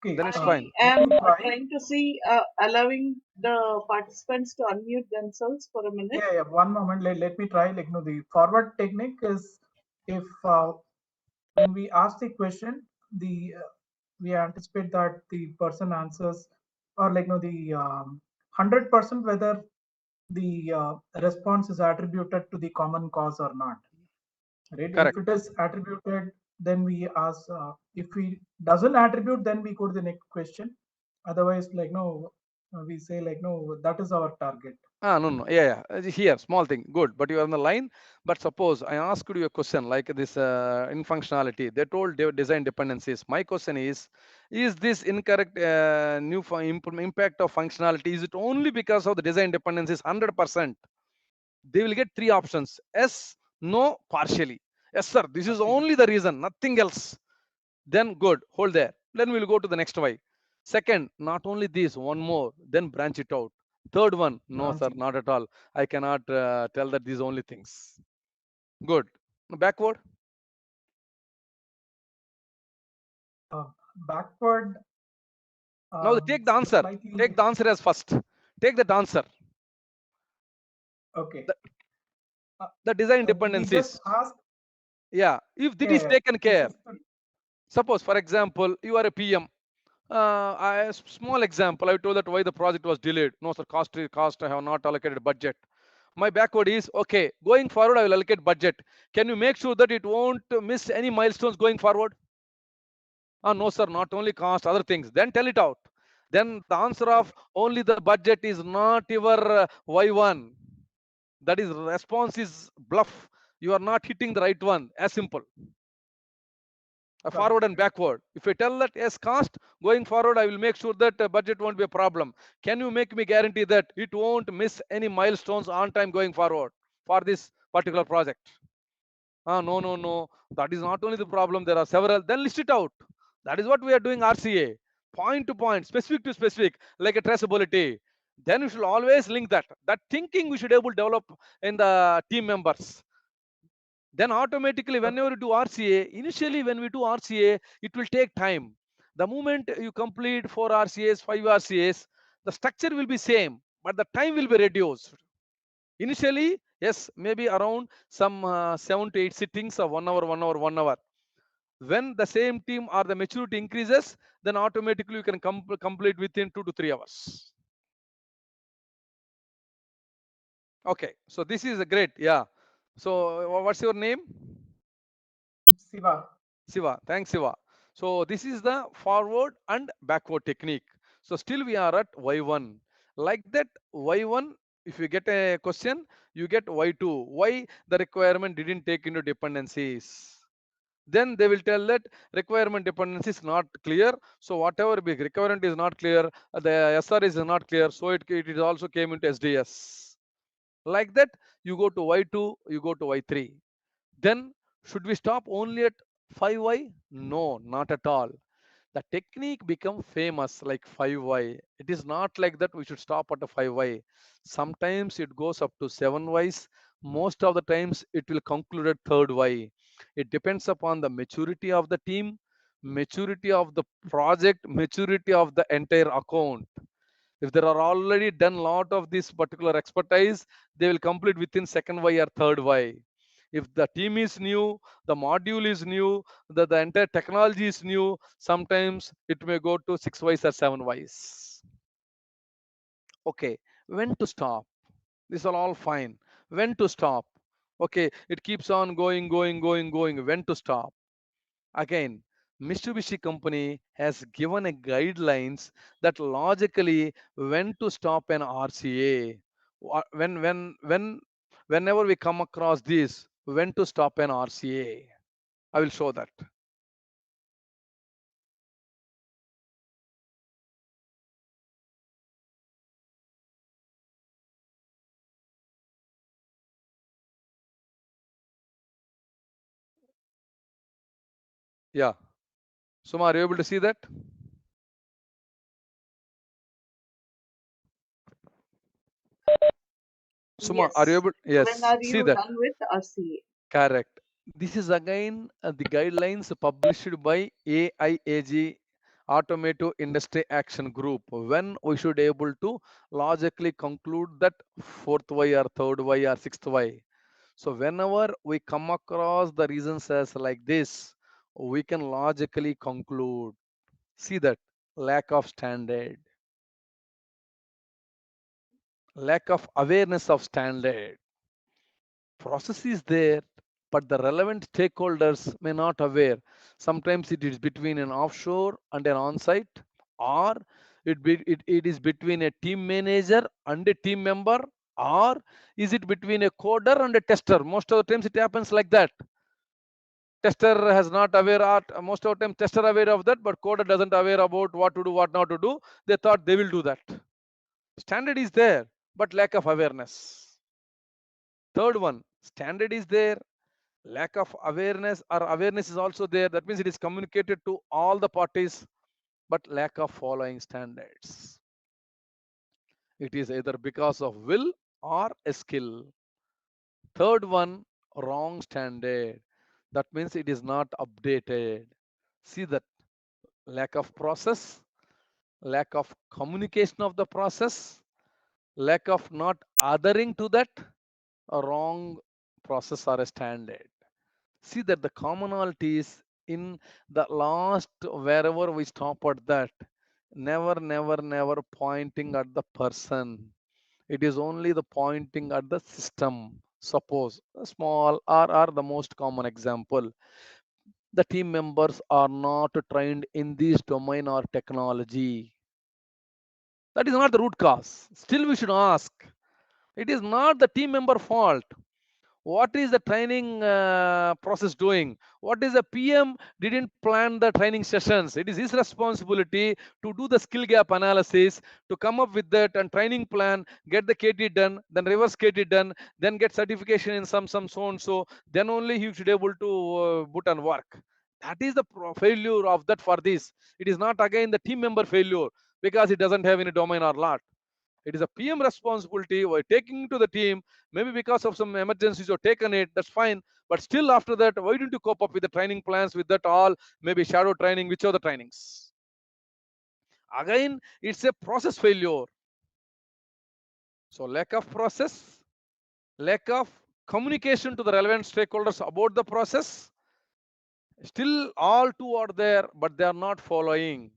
Okay,
Then it's
I
fine.
am
try.
trying to see allowing the participants to unmute themselves for a minute.
Yeah, one moment. Let me try. Like, no, the forward technique is if when we ask the question, the we anticipate that the person answers, or like, no, the 100% whether the response is attributed to the common cause or not. Right?
Correct.
If it is attributed, then we ask. If we doesn't attribute, then we go to the next question. Otherwise, like, no, we say like, no, that is our target.
No. Yeah. Here, small thing. Good. But you are on the line. But suppose I asked you a question like this in functionality. They told design dependencies. My question is this incorrect new impact of functionality? Is it only because of the design dependencies 100%? They will get three options. Yes, no, partially. Yes, sir. This is only the reason, nothing else. Then good. Hold there. Then we'll go to the next why. Second, not only this, one more. Then branch it out. Third one, no, sir, not at all. I cannot tell that these only things. Good. Backward.
Backward.
Now take the answer.
Slightly.
Take the answer as first. Take that answer.
Okay.
The design
We
dependencies.
just ask.
Yeah. If that is taken care. Suppose, for example, you are a PM. A small example. I told that why the project was delayed. No, sir, cost. I have not allocated budget. My backward is okay. Going forward, I will allocate budget. Can you make sure that it won't miss any milestones going forward? No, sir, not only cost, other things. Then tell it out. Then the answer of only the budget is not your Y1. That is response is bluff. You are not hitting the right one. As simple. Forward and backward. If I tell that yes, cost going forward, I will make sure that budget won't be a problem. Can you make me guarantee that it won't miss any milestones on time going forward for this particular project? No. That is not only the problem. There are several. Then list it out. That is what we are doing RCA. Point to point, specific to specific, like a traceability. Then we should always link that. That thinking we should able to develop in the team members. Then automatically whenever you do RCA, initially when we do RCA, it will take time. The moment you complete 4 RCAs, 5 RCAs, the structure will be same, but the time will be reduced. Initially, yes, maybe around some 7 to 8 sittings of 1 hour, 1 hour, 1 hour. When the same team or the maturity increases, then automatically you can complete within 2 to 3 hours. Okay, so this is a great, yeah. So what's your name?
Siva.
Siva, thanks Siva. So this is the forward and backward technique. So still we are at Y1. Like that Y1, if you get a question, you get Y2. Why the requirement didn't take into dependencies? Then they will tell that requirement dependency is not clear. So whatever big requirement is not clear, the SR is not clear. So it is also came into SDS. Like that, you go to Y2, you go to Y3. Then should we stop only at 5y? No, not at all. The technique become famous like 5y. It is not like that we should stop at a 5y. Sometimes it goes up to 7y's. Most of the times it will conclude at third y. It depends upon the maturity of the team, maturity of the project, maturity of the entire account. If there are already done lot of this particular expertise, they will complete within second y or third y. If the team is new, the module is new, the entire technology is new, sometimes it may go to 6y's or 7y's. Okay, when to stop? These are all fine. When to stop? Okay, it keeps on going, when to stop. Again, Mitsubishi company has given a guidelines that logically when to stop an RCA. Whenever we come across this, when to stop an RCA, I will show that. Yeah, Suma, are you able to see that? Suma, are you
Yes.
able?
When
Yes,
are
see
you
that.
done with RCA?
Correct. This is again the guidelines published by AIAG, Automotive Industry Action Group, when we should able to logically conclude that fourth why or third why or sixth why. So whenever we come across the reasons as like this, we can logically conclude. See that lack of standard, lack of awareness of standard. Process is there, but the relevant stakeholders may not aware. Sometimes it is between an offshore and an on-site, or it is between a team manager and a team member, or is it between a coder and a tester? Most of the times it happens like that. Tester has not aware of, most of the time tester aware of that, but coder doesn't aware about what to do, what not to do. They thought they will do that. Standard is there, but lack of awareness. Third one, standard is there, lack of awareness or awareness is also there. That means it is communicated to all the parties, but lack of following standards. It is either because of will or a skill. Third one, wrong standard. That means it is not updated. See that lack of process, lack of communication of the process, lack of not othering to that, a wrong process or a standard. See that the commonalities in the last, wherever we stop at that, never pointing at the person. It is only the pointing at the system. Suppose a small or the most common example, the team members are not trained in this domain or technology. That is not the root cause. Still, we should ask. It is not the team member fault. What is the training process doing? What is the PM didn't plan the training sessions? It is his responsibility to do the skill gap analysis, to come up with that and training plan, get the KT done, then reverse KT done, then get certification in some so and so, then only he should able to put and work. That is the failure of that for this. It is not again the team member failure because it doesn't have any domain or lot. It is a PM responsibility. We're taking to the team. Maybe because of some emergencies you've taken it, that's fine. But still after that, why didn't you cope up with the training plans with that all? Maybe shadow training, which are the trainings? Again, it's a process failure. So lack of process, lack of communication to the relevant stakeholders about the process. Still all two are there, but they are not following.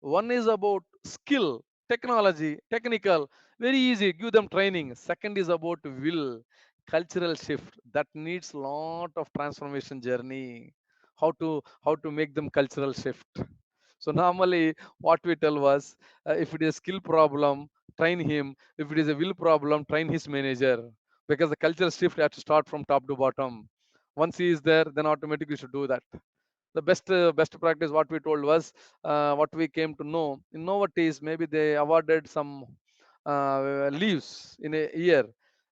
One is about skill, technology, technical, very easy, give them training. Second is about will, cultural shift that needs lot of transformation journey. How to make them cultural shift. So normally what we tell was, if it is a skill problem, train him. If it is a will problem, train his manager. Because the cultural shift has to start from top to bottom. Once he is there, then automatically you should do that. The best practice what we told was, what we came to know in Novartis, maybe they awarded some leaves in a year.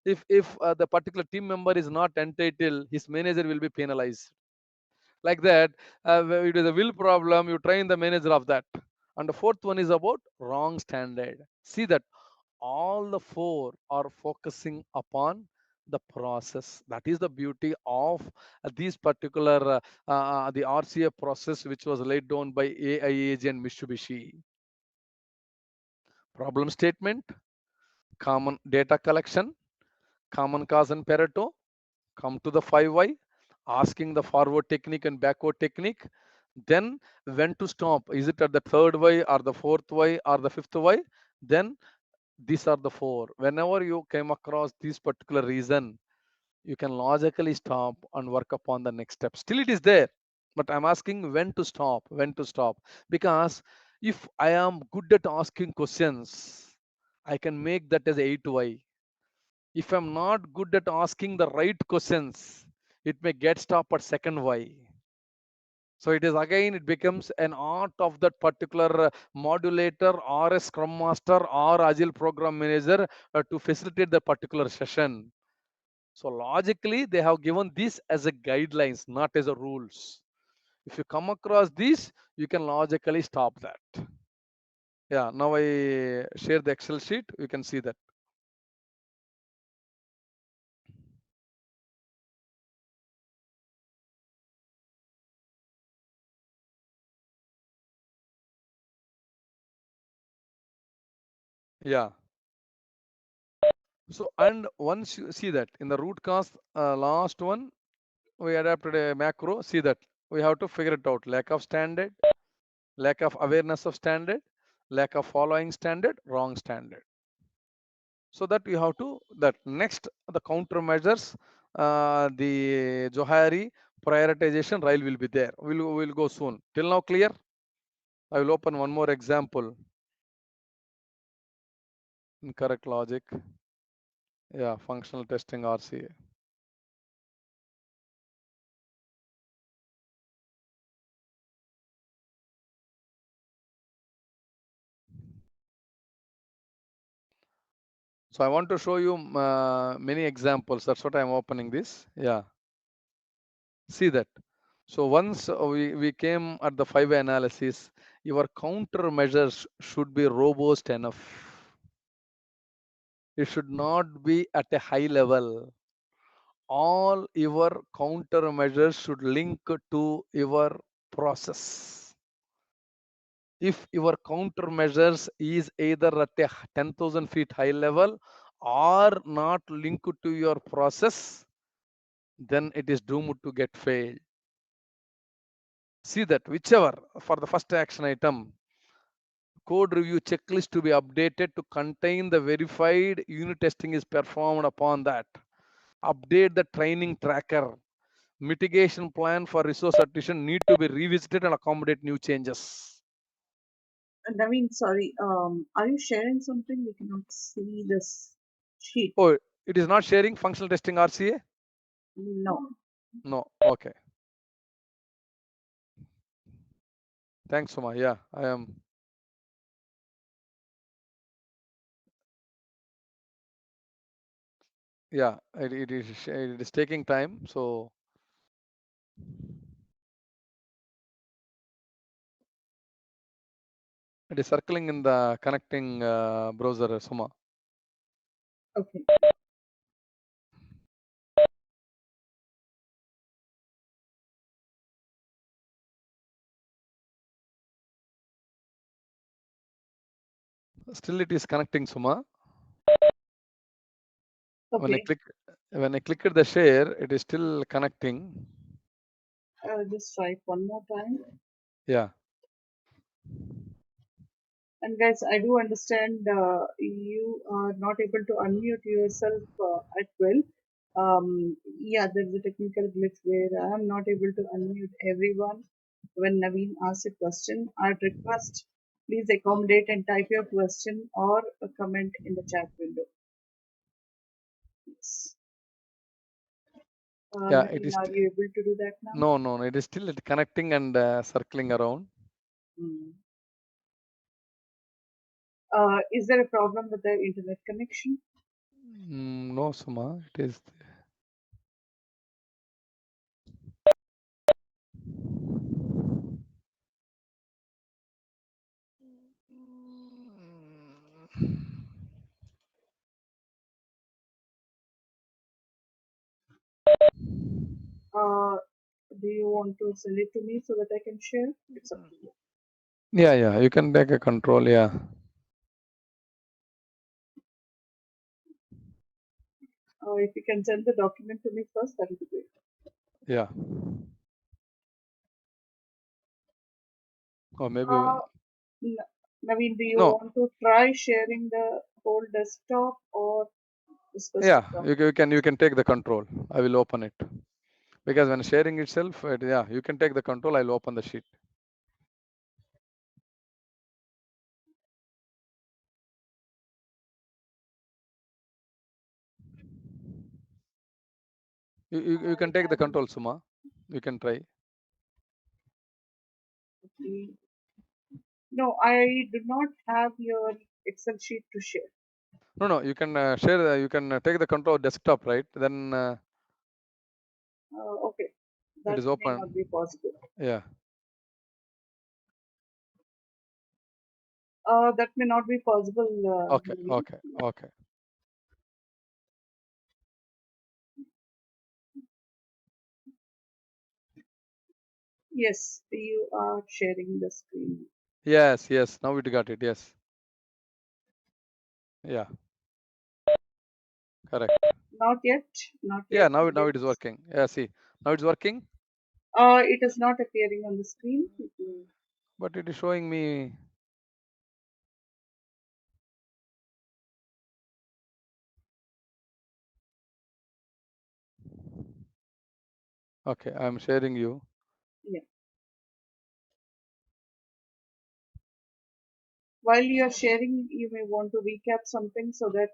If the particular team member is not entitled, his manager will be penalized. Like that, it is a will problem, you train the manager of that. And the fourth one is about wrong standard. See that all the four are focusing upon the process. That is the beauty of these particular the RCA process, which was laid down by AIAG and Mitsubishi. Problem statement, common data collection, common cause and Pareto, come to the 5 why, asking the forward technique and backward technique, then when to stop. Is it at the third why or the fourth why or the fifth why? Then these are the four. Whenever you came across this particular reason, you can logically stop and work upon the next step. Still it is there, but I'm asking when to stop, because if I am good at asking questions, I can make that as 8y. If I'm not good at asking the right questions, it may get stopped at second y. So it is again, it becomes an art of that particular modulator or a scrum master or agile program manager to facilitate the particular session. So logically, they have given this as a guidelines, not as a rules. If you come across this, you can logically stop that. Yeah, now I share the Excel sheet. You can see that. Yeah. So, and once you see that in the root cause, last one, we adapted a macro. See that we have to figure it out. Lack of standard, lack of awareness of standard, lack of following standard, wrong standard. So that you have to, that next the countermeasures, the Johari prioritization rail will be there. We'll go soon. Till now clear? I will open one more example. Incorrect logic. Yeah, functional testing RCA. So I want to show you many examples. That's what I'm opening this. Yeah. See that. So once we came at the 5 analysis, your countermeasures should be robust enough. It should not be at a high level. All your countermeasures should link to your process. If your countermeasures is either at a 10,000 feet high level or not linked to your process, then it is doomed to get failed. See that whichever for the first action item, code review checklist to be updated to contain the verified unit testing is performed upon that. Update the training tracker. Mitigation plan for resource attrition need to be revisited and accommodate new changes.
Naveen, sorry, are you sharing something? We cannot see this sheet.
Oh, it is not sharing functional testing RCA?
No.
No. Okay. Thanks, Suma. Yeah, I am. Yeah, it is taking time. So it is circling in the connecting browser, Suma.
Okay.
Still it is connecting, Suma.
Okay.
When I clicked the share, it is still connecting.
Just try it one more time.
Yeah.
And guys, I do understand you are not able to unmute yourself at will. Yeah, there's a technical glitch where I am not able to unmute everyone when Naveen asks a question. I'd request please accommodate and type your question or a comment in the chat window. Yes.
Yeah, it
Naveen,
is.
are you able to do that now?
No. It is still connecting and circling around.
Hmm. Is there a problem with the internet connection?
No, Suma. It is.
Uh, do you want to send it to me so that I can share? It's up to you.
Yeah. You can take a control. Yeah.
If you can send the document to me first, that would be great.
Yeah. Or maybe.
Naveen, do you
No.
want to try sharing the whole desktop or specific
you can take the control. I will open it because when sharing itself, you can take the control. I'll open the sheet. You can take the control, Suma. You can try.
No, I do not have your Excel sheet to share.
No, you can share. You can take the control desktop, right? Then
Okay, that
it is
may
open.
not be possible.
Yeah.
That may not be possible.
Okay.
Naveen.
Okay. Okay.
Yes, you are sharing the screen.
Yes. Yes. Now it got it. Yes. Yeah. Correct.
Not yet. Not
Yeah.
yet.
Now it is working. Yeah. See. Now it's working.
It is not appearing on the screen.
But it is showing me. Okay. I'm sharing you.
Yeah. While you are sharing, you may want to recap something so that.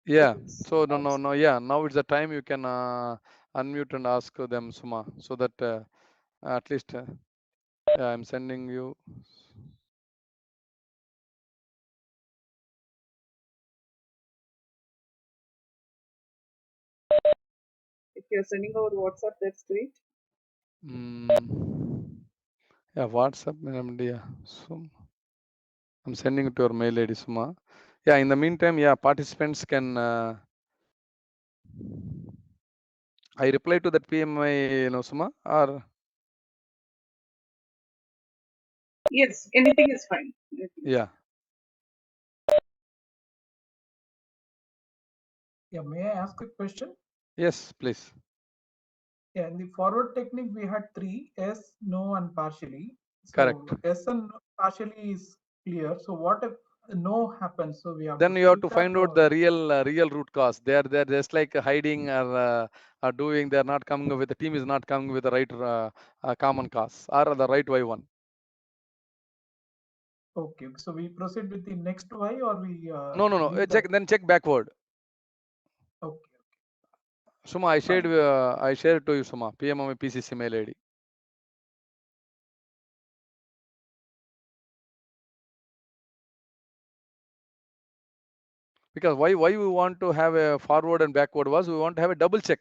Yeah.
It is
So no.
also-
Yeah. Now it's the time you can unmute and ask them, Suma, so that at least yeah, I'm sending you.
If you're sending over WhatsApp, that's great.
Yeah. WhatsApp. Yeah. So I'm sending it to your mail ID, Suma. Yeah. In the meantime, yeah, participants can. I reply to that PMI, Suma, or.
Yes, anything is fine.
Yeah.
Yeah, may I ask a question?
Yes, please.
Yeah, in the forward technique, we had three: yes, no, and partially. So
Correct.
yes and no partially is clear. So what if no happens? So we have
Then
to
you have
skip
to
that,
find out
or
the real root cause. They're just like hiding or doing. They're not coming up with, the team is not coming with the right common cause or the right why one.
okay? So we proceed with the next Y, or we
No.
leave
Check
that?
check backward.
Okay.
Suma, I shared
Fine.
to you, Suma, PMIPCC mail ID. Because why we want to have a forward and backward was we want to have a double check,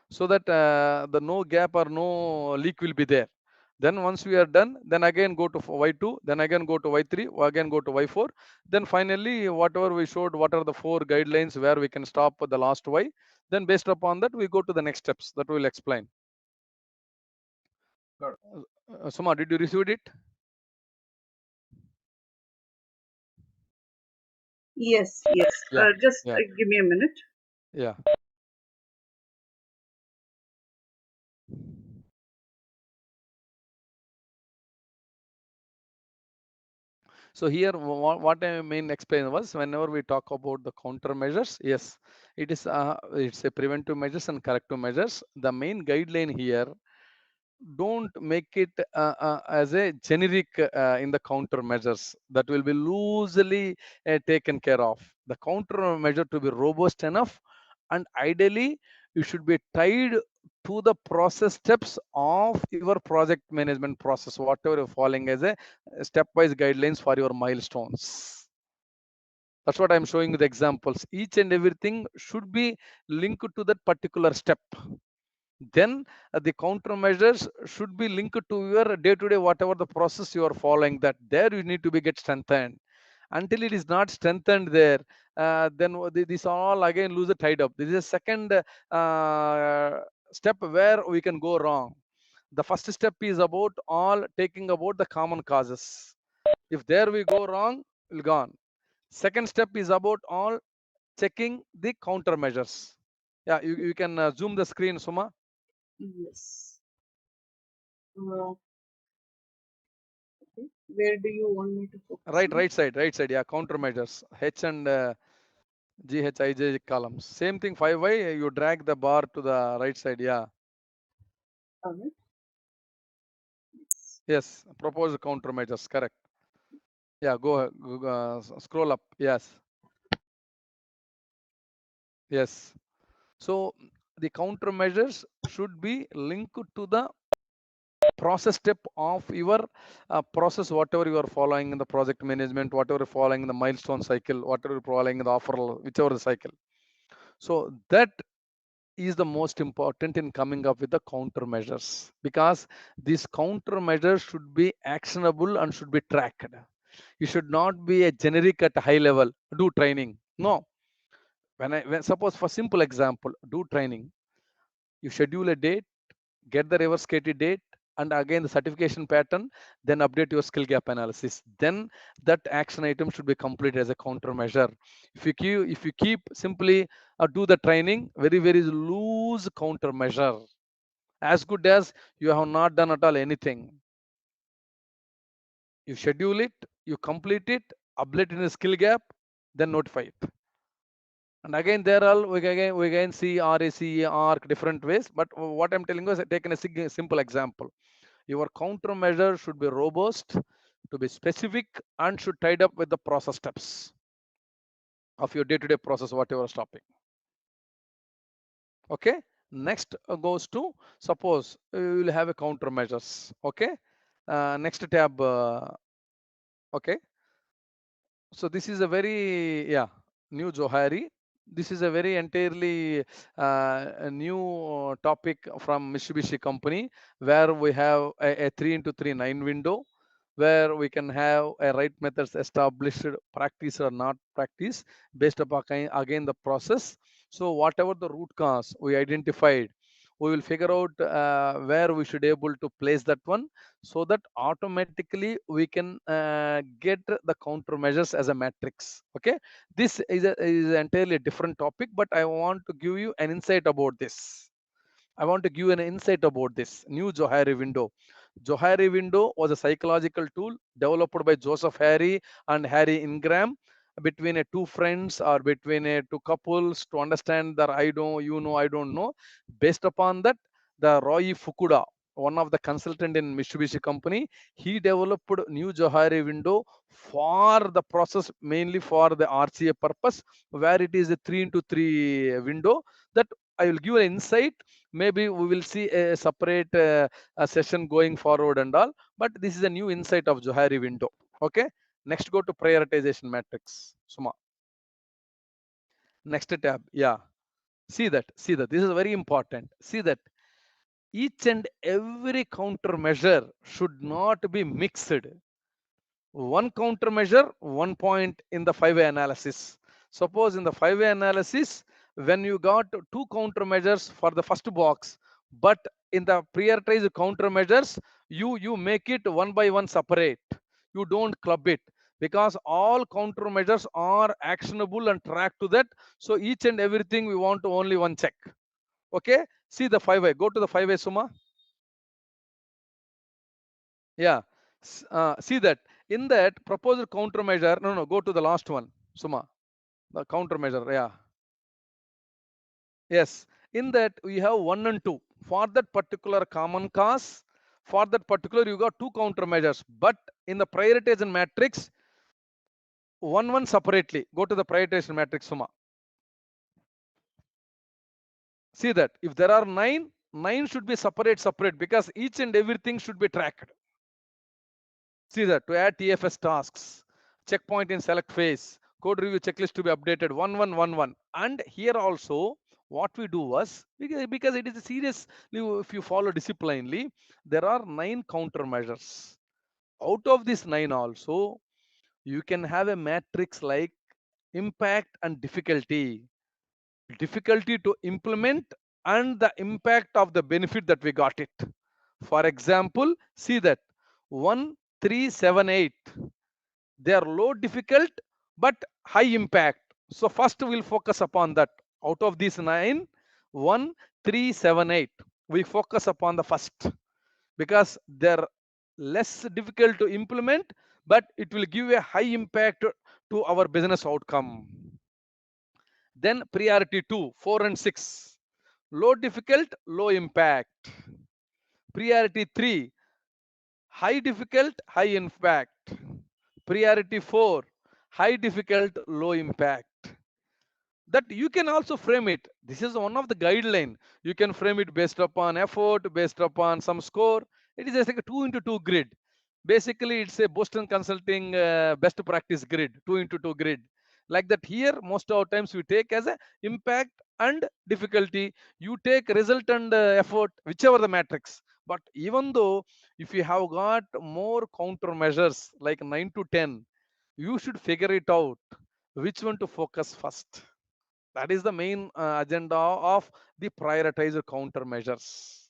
so that the no gap or no leak will be there. Then once we are done, then again go to Y2, then again go to Y3, again go to Y4. Then finally, whatever we showed, what are the 4 guidelines where we can stop the last Y. Then based upon that, we go to the next steps that we will explain.
Got it.
Suma, did you receive it?
Yes.
Yeah.
Just
Yeah.
give me a minute.
Yeah. So here, what I mean explain was, whenever we talk about the countermeasures, yes, it's a preventive measures and corrective measures. The main guideline here, don't make it as a generic in the countermeasures that will be loosely taken care of. The countermeasure to be robust enough, and ideally you should be tied to the process steps of your project management process, whatever you're following as a stepwise guidelines for your milestones. That's what I'm showing you the examples. Each and everything should be linked to that particular step. Then the countermeasures should be linked to your day-to-day, whatever the process you are following, that there you need to be get strengthened. Until it is not strengthened there, then this all again lose the tied up. This is a second step where we can go wrong. The first step is about all taking about the common causes. If there we go wrong, we'll gone. Second step is about all checking the countermeasures. Yeah, you can zoom the screen, Suma.
Yes. Okay. Where do you want me to focus on?
Right side. Yeah, countermeasures. H and GHIJ columns. Same thing 5Y, you drag the bar to the right side. Yeah.
Okay.
Yes. Proposed countermeasures. Correct. Yeah. Go, scroll up. Yes. Yes. So the countermeasures should be linked to the process step of your process, whatever you are following in the project management, whatever you're following in the milestone cycle, whatever you're following in the offer, whichever the cycle. So that is the most important in coming up with the countermeasures, because these countermeasures should be actionable and should be tracked. You should not be a generic at a high level, do training. No. When suppose for simple example, do training, you schedule a date, get the reverse KT date, and again the certification pattern, then update your skill gap analysis. Then that action item should be completed as a countermeasure. If you keep simply do the training, very loose countermeasure, as good as you have not done at all anything. You schedule it, you complete it, update in the skill gap, then notify it. And again, there are we again see RACA, ARC different ways. But what I'm telling you is taken a simple example. Your countermeasure should be robust, to be specific, and should tied up with the process steps of your day-to-day process, whatever is stopping. Okay. Next goes to, suppose you will have a countermeasures. Okay. Next tab. Okay. So this is a very new Johari. This is a very entirely a new topic from Mitsubishi company, where we have a 3x3 9 window, where we can have a right methods established, practice or not practice, based upon again the process. So whatever the root cause we identified, we will figure out where we should able to place that one, so that automatically we can get the countermeasures as a matrix. Okay, this is entirely different topic, but I want to give you an insight about this. I want to give an insight about this new Johari window. Johari window was a psychological tool developed by Joseph Harry and Harry Ingram, between a two friends or between a two couples, to understand that I don't, you know, I don't know. Based upon that, the Roy Fukuda, one of the consultant in Mitsubishi company, he developed new Johari window for the process, mainly for the RCA purpose, where it is a 3x3 window. That I will give an insight. Maybe we will see a separate a session going forward and all, but this is a new insight of Johari window. Okay. Next, go to prioritization matrix. Suma. Next tab. Yeah. See that. This is very important. See that each and every countermeasure should not be mixed. One countermeasure, one point in the 5-way analysis. Suppose in the 5-way analysis, when you got two countermeasures for the first box, but in the prioritized countermeasures, you make it one by one separate. You don't club it, because all countermeasures are actionable and track to that. So each and everything we want to only one check. Okay. See the 5-way. Go to the 5-way, Suma. Yeah. See that in that proposed countermeasure. No, go to the last one, Suma. The countermeasure. Yeah. Yes. In that we have 1 and 2 for that particular common cause. For that particular, you got two countermeasures, but in the prioritization matrix, one separately. Go to the prioritization matrix, Suma. See that if there are 9 should be separate, because each and everything should be tracked. See that to add TFS tasks, checkpoint in select phase, code review checklist to be updated 1111. And here also, what we do was, because it is a serious, if you follow disciplinely, there are 9 countermeasures. Out of this 9 also, you can have a matrix like impact and difficulty to implement, and the impact of the benefit that we got it. For example, see that 1, 3, 7, 8, they are low difficult but high impact. So first we'll focus upon that. Out of these 9, 1, 3, 7, 8, we focus upon the first, because they're less difficult to implement, but it will give a high impact to our business outcome. Then priority 2, 4 and 6. Low difficult, low impact. Priority 3, high difficult, high impact. Priority 4, high difficult, low impact. That you can also frame it. This is one of the guideline. You can frame it based upon effort, based upon some score. It is just like a 2 into 2 grid. Basically, it's a Boston Consulting best practice grid, 2 into 2 grid. Like that here, most of the times we take as a impact and difficulty. You take result and effort, whichever the matrix. But even though if you have got more countermeasures like 9 to 10, you should figure it out which one to focus first. That is the main agenda of the prioritized countermeasures.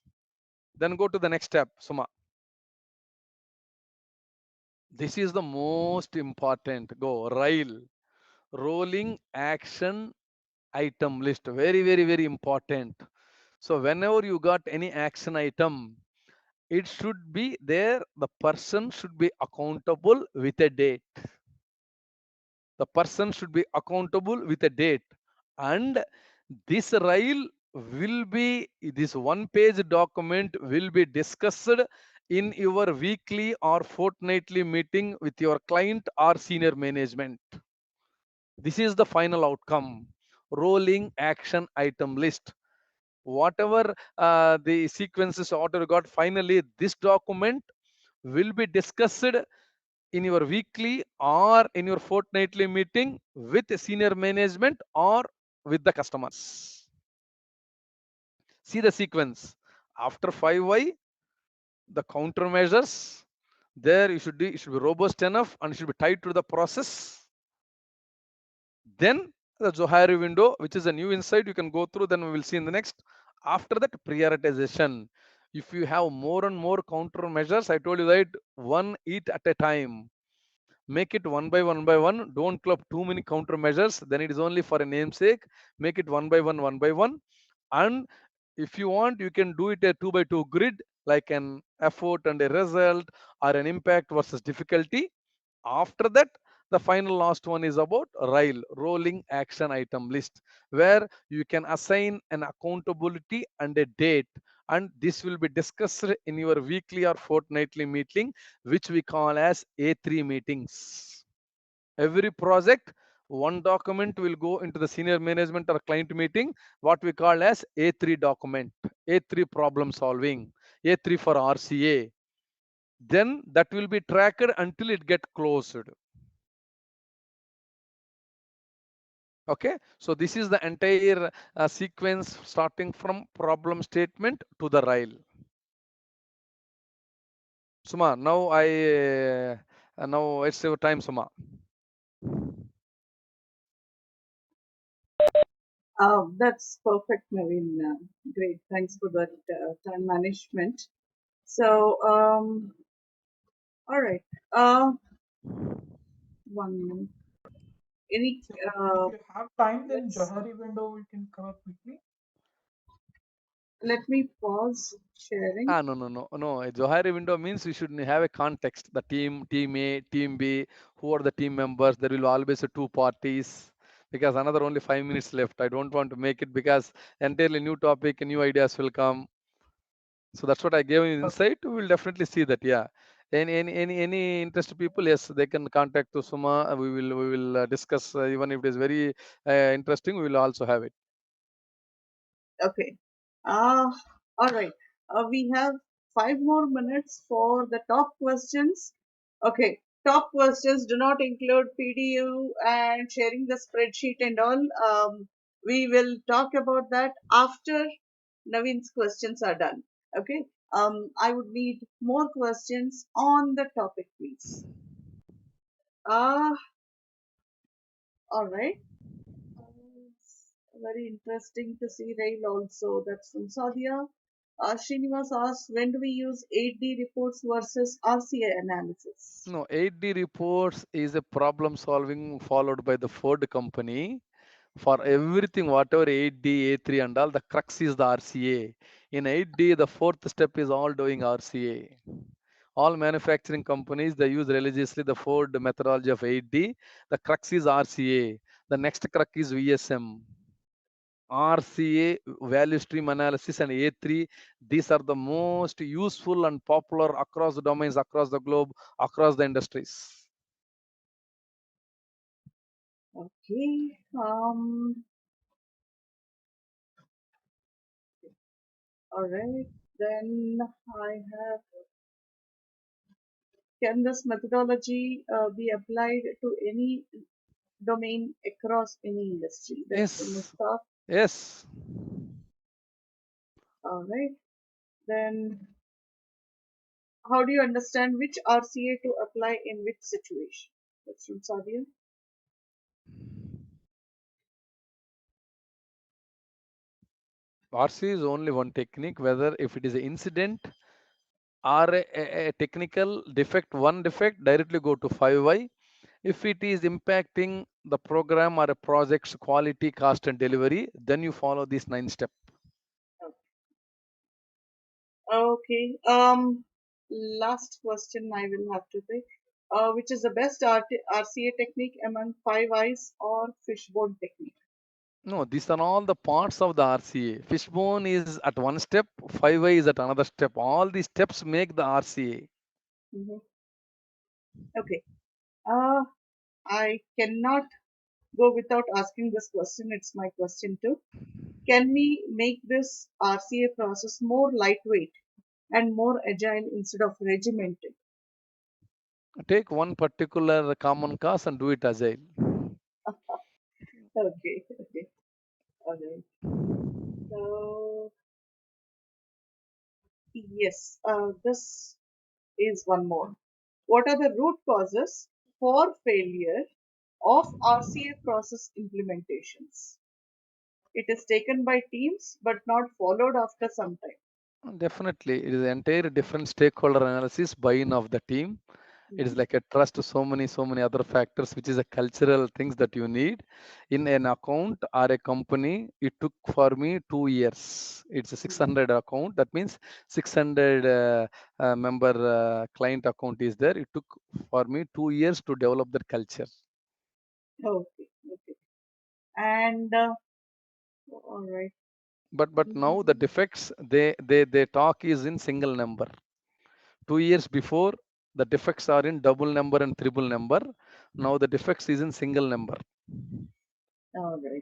Then go to the next step, Suma. This is the most important. Go, RAIL, rolling action item list. Very, very, very important. So whenever you got any action item, it should be there. The person should be accountable with a date. The person should be accountable with a date. And this RAIL will be, this one page document will be discussed in your weekly or fortnightly meeting with your client or senior management. This is the final outcome. Rolling action item list. Whatever the sequences order got, finally this document will be discussed in your weekly or in your fortnightly meeting with senior management or with the customers. See the sequence. After 5Y, the countermeasures, there you should be robust enough and should be tied to the process. Then the Johari window, which is a new insight, you can go through, then we will see in the next. After that, prioritization. If you have more and more countermeasures, I told you that one each at a time. Make it one by one. Don't club too many countermeasures. Then it is only for a namesake. Make it one by one. And if you want, you can do it a 2 by 2 grid, like an effort and a result, or an impact versus difficulty. After that, the final last one is about RAIL, rolling action item list, where you can assign an accountability and a date. And this will be discussed in your weekly or fortnightly meeting, which we call as A3 meetings. Every project, one document will go into the senior management or client meeting, what we call as A3 document, A3 problem solving, A3 for RCA. Then that will be tracked until it get closed. Okay, so this is the entire sequence starting from problem statement to the RAIL. Suma, now now it's your time, Suma.
That's perfect, Naveen. Great. Thanks for that time management. So, all right. One minute. Any,
So if you have time, then
let's,
Johari window we can cover quickly.
let me pause sharing.
No. A Johari window means you should have a context. The team A, team B, who are the team members? There will always be two parties. Because another only 5 minutes left. I don't want to make it because entirely new topic, new ideas will come. So that's what I gave you insight. We will definitely see that. Yeah. Any interested people, yes, they can contact to Suma. We will discuss. Even if it is very interesting, we will also have it.
Okay. All right. We have 5 more minutes for the top questions. Okay. Top questions do not include PDU and sharing the spreadsheet and all. We will talk about that after Naveen's questions are done. Okay. I would need more questions on the topic, please. All right. Very interesting to see rail also. That's from Sadia. Srinivas asks, when do we use 8D reports versus RCA analysis?
No, 8D reports is a problem solving followed by the Ford company. For everything, whatever 8D, A3 and all, the crux is the RCA. In 8D, the fourth step is all doing RCA. All manufacturing companies, they use religiously the Ford methodology of 8D. The crux is RCA. The next crux is VSM. RCA, value stream analysis, and A3. These are the most useful and popular across the domains, across the globe, across the industries.
Okay. All right. Then I have, can this methodology be applied to any domain across any industry? That's from
Yes,
Mustafa.
yes.
All right. Then how do you understand which RCA to apply in which situation? That's from Sadia.
RC is only one technique, whether if it is an incident or a technical defect, one defect, directly go to 5Y. If it is impacting the program or a project's quality, cost, and delivery, then you follow these 9 steps.
Okay. Last question I will have to pick. Which is the best RCA technique among five eyes or fishbone technique?
No, these are all the parts of the RCA. Fishbone is at one step, 5Y is at another step. All these steps make the RCA.
Mhm. Okay. Uh, I cannot go without asking this question. It's my question too. Can we make this RCA process more lightweight and more agile instead of regimented?
Take one particular common cause and do it agile.
Okay. Okay. All right. So yes, this is one more. What are the root causes for failure of RCA process implementations? It is taken by teams but not followed after some time.
Definitely, it is entire different stakeholder analysis, buy-in of the team. It is
Mhm.
like a trust, so many other factors, which is a cultural things that you need in an account or a company. It took for me 2 years. It's a 600 account. That means 600 member client account is there. It took for me 2 years to develop that culture.
Okay, okay. And all right.
But now the defects they talk is in single number. 2 years before, the defects are in double number and triple number. Now the defects is in single number.
All right.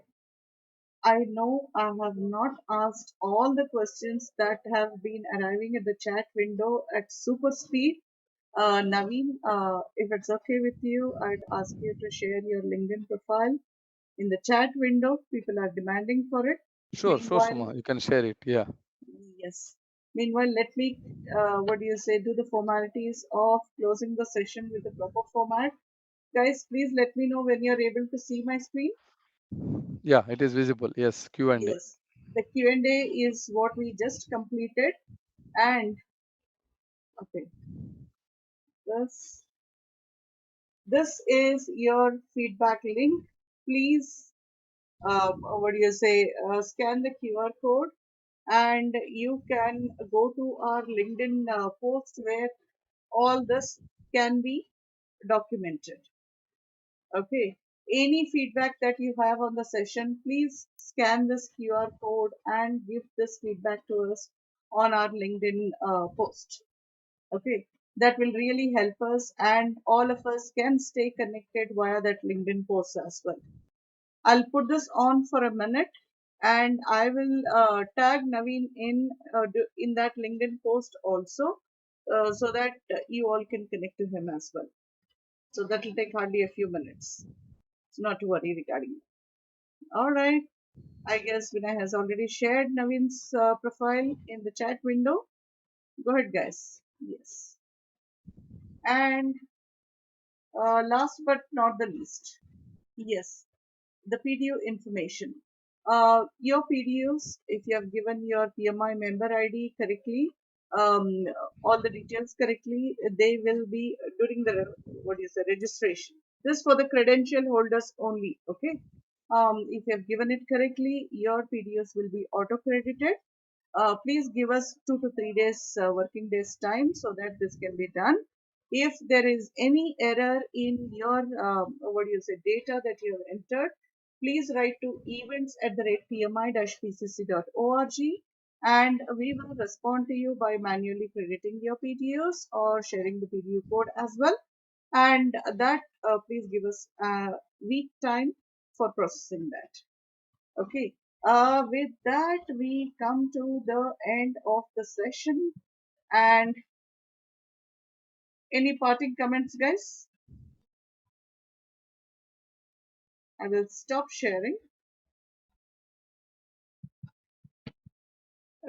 I know I have not asked all the questions that have been arriving at the chat window at super speed. Naveen, if it's okay with you, I'd ask you to share your LinkedIn profile in the chat window. People are demanding for it.
Sure,
Meanwhile,
Suma. You can share it. Yeah.
yes. Meanwhile, let me, what do you say, do the formalities of closing the session with the proper format. Guys, please let me know when you're able to see my screen.
Yeah, it is visible. Yes, Q&A.
Yes. The Q&A is what we just completed. And, okay, this, this is your feedback link. Please, what do you say, scan the QR code and you can go to our LinkedIn post where all this can be documented. Okay. Any feedback that you have on the session, please scan this QR code and give this feedback to us on our LinkedIn post. Okay. That will really help us and all of us can stay connected via that LinkedIn post as well. I'll put this on for a minute and I will tag Naveen in that LinkedIn post also so that you all can connect to him as well. So that will take hardly a few minutes. So not to worry regarding that. All right. I guess Vinay has already shared Naveen's profile in the chat window. Go ahead, guys. Yes. And last but not the least, yes, the PDU information. Your PDUs, if you have given your PMI member ID correctly, um, all the details correctly, they will be during the what is the registration. This for the credential holders only. Okay. If you have given it correctly, your PDUs will be auto credited. Please give us 2 to 3 days working days time so that this can be done. If there is any error in your what do you say data that you have entered, please write to events@pmi-pcc.org, and we will respond to you by manually crediting your PTOs or sharing the PTO code as well. And that please give us a week time for processing that. Okay. With that, we come to the end of the session. And any parting comments, guys? I will stop sharing.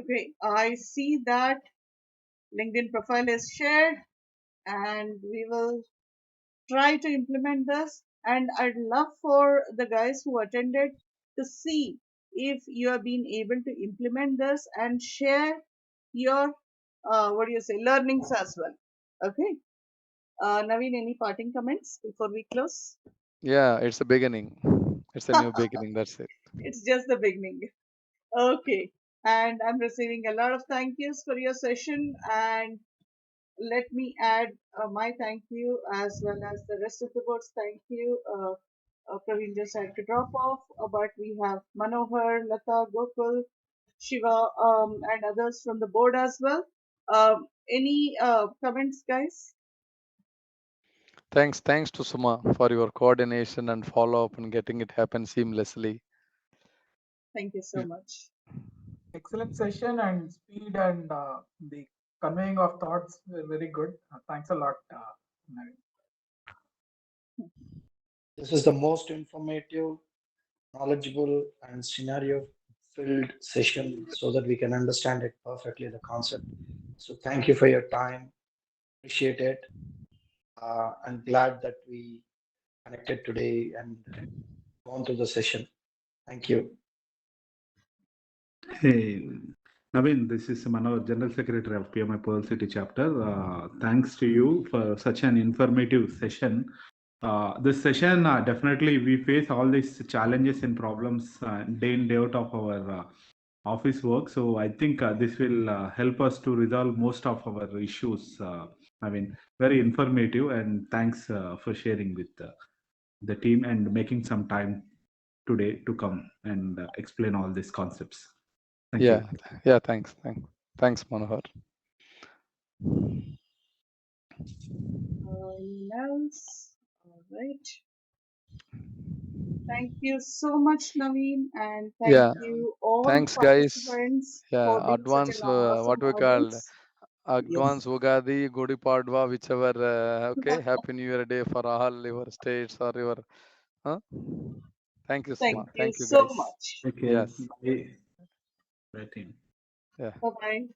Okay, I see that LinkedIn profile is shared, and we will try to implement this. And I'd love for the guys who attended to see if you have been able to implement this and share your learnings as well. Okay. Naveen, any parting comments before we close?
Yeah, it's a beginning. It's a new beginning. That's it.
It's just the beginning. Okay. And I'm receiving a lot of thank yous for your session. And let me add my thank you as well as the rest of the board's thank you. Praveen just had to drop off, but we have Manohar, Lata, Gokul, Shiva, and others from the board as well. Any comments, guys?
Thanks to Suma for your coordination and follow up and getting it happen seamlessly.
Thank you so much.
Excellent session, and speed and the conveying of thoughts were very good. Thanks a lot, Naveen.
This is the most informative, knowledgeable, and scenario filled session so that we can understand it perfectly, the concept. So thank you for your time. Appreciate it. I'm glad that we connected today and gone through the session. Thank you.
Hey, Naveen, this is Manoj, General Secretary of PMI Pearl City Chapter. Thanks to you for such an informative session. This session, definitely we face all these challenges and problems day in, day out of our office work. So I think this will help us to resolve most of our issues. I mean, very informative, and thanks for sharing with the team and making some time today to come and explain all these concepts. Thank you.
Yeah, thanks Manohar.
Anyone else? All right. Thank you so much, Naveen, and thank
Yeah,
you all the
thanks guys.
participants for
Yeah,
being such an
advance
awesome
what we call
audience. Yes,
advance Ugadi, Gudi Padwa, whichever. Okay, Happy New Year day for all your states or your. Huh? Thank you,
thank
Suma.
you
Thank you,
so
guys.
much.
Okay.
Yes.
Bye. Bye, team.
Yeah.
Bye bye.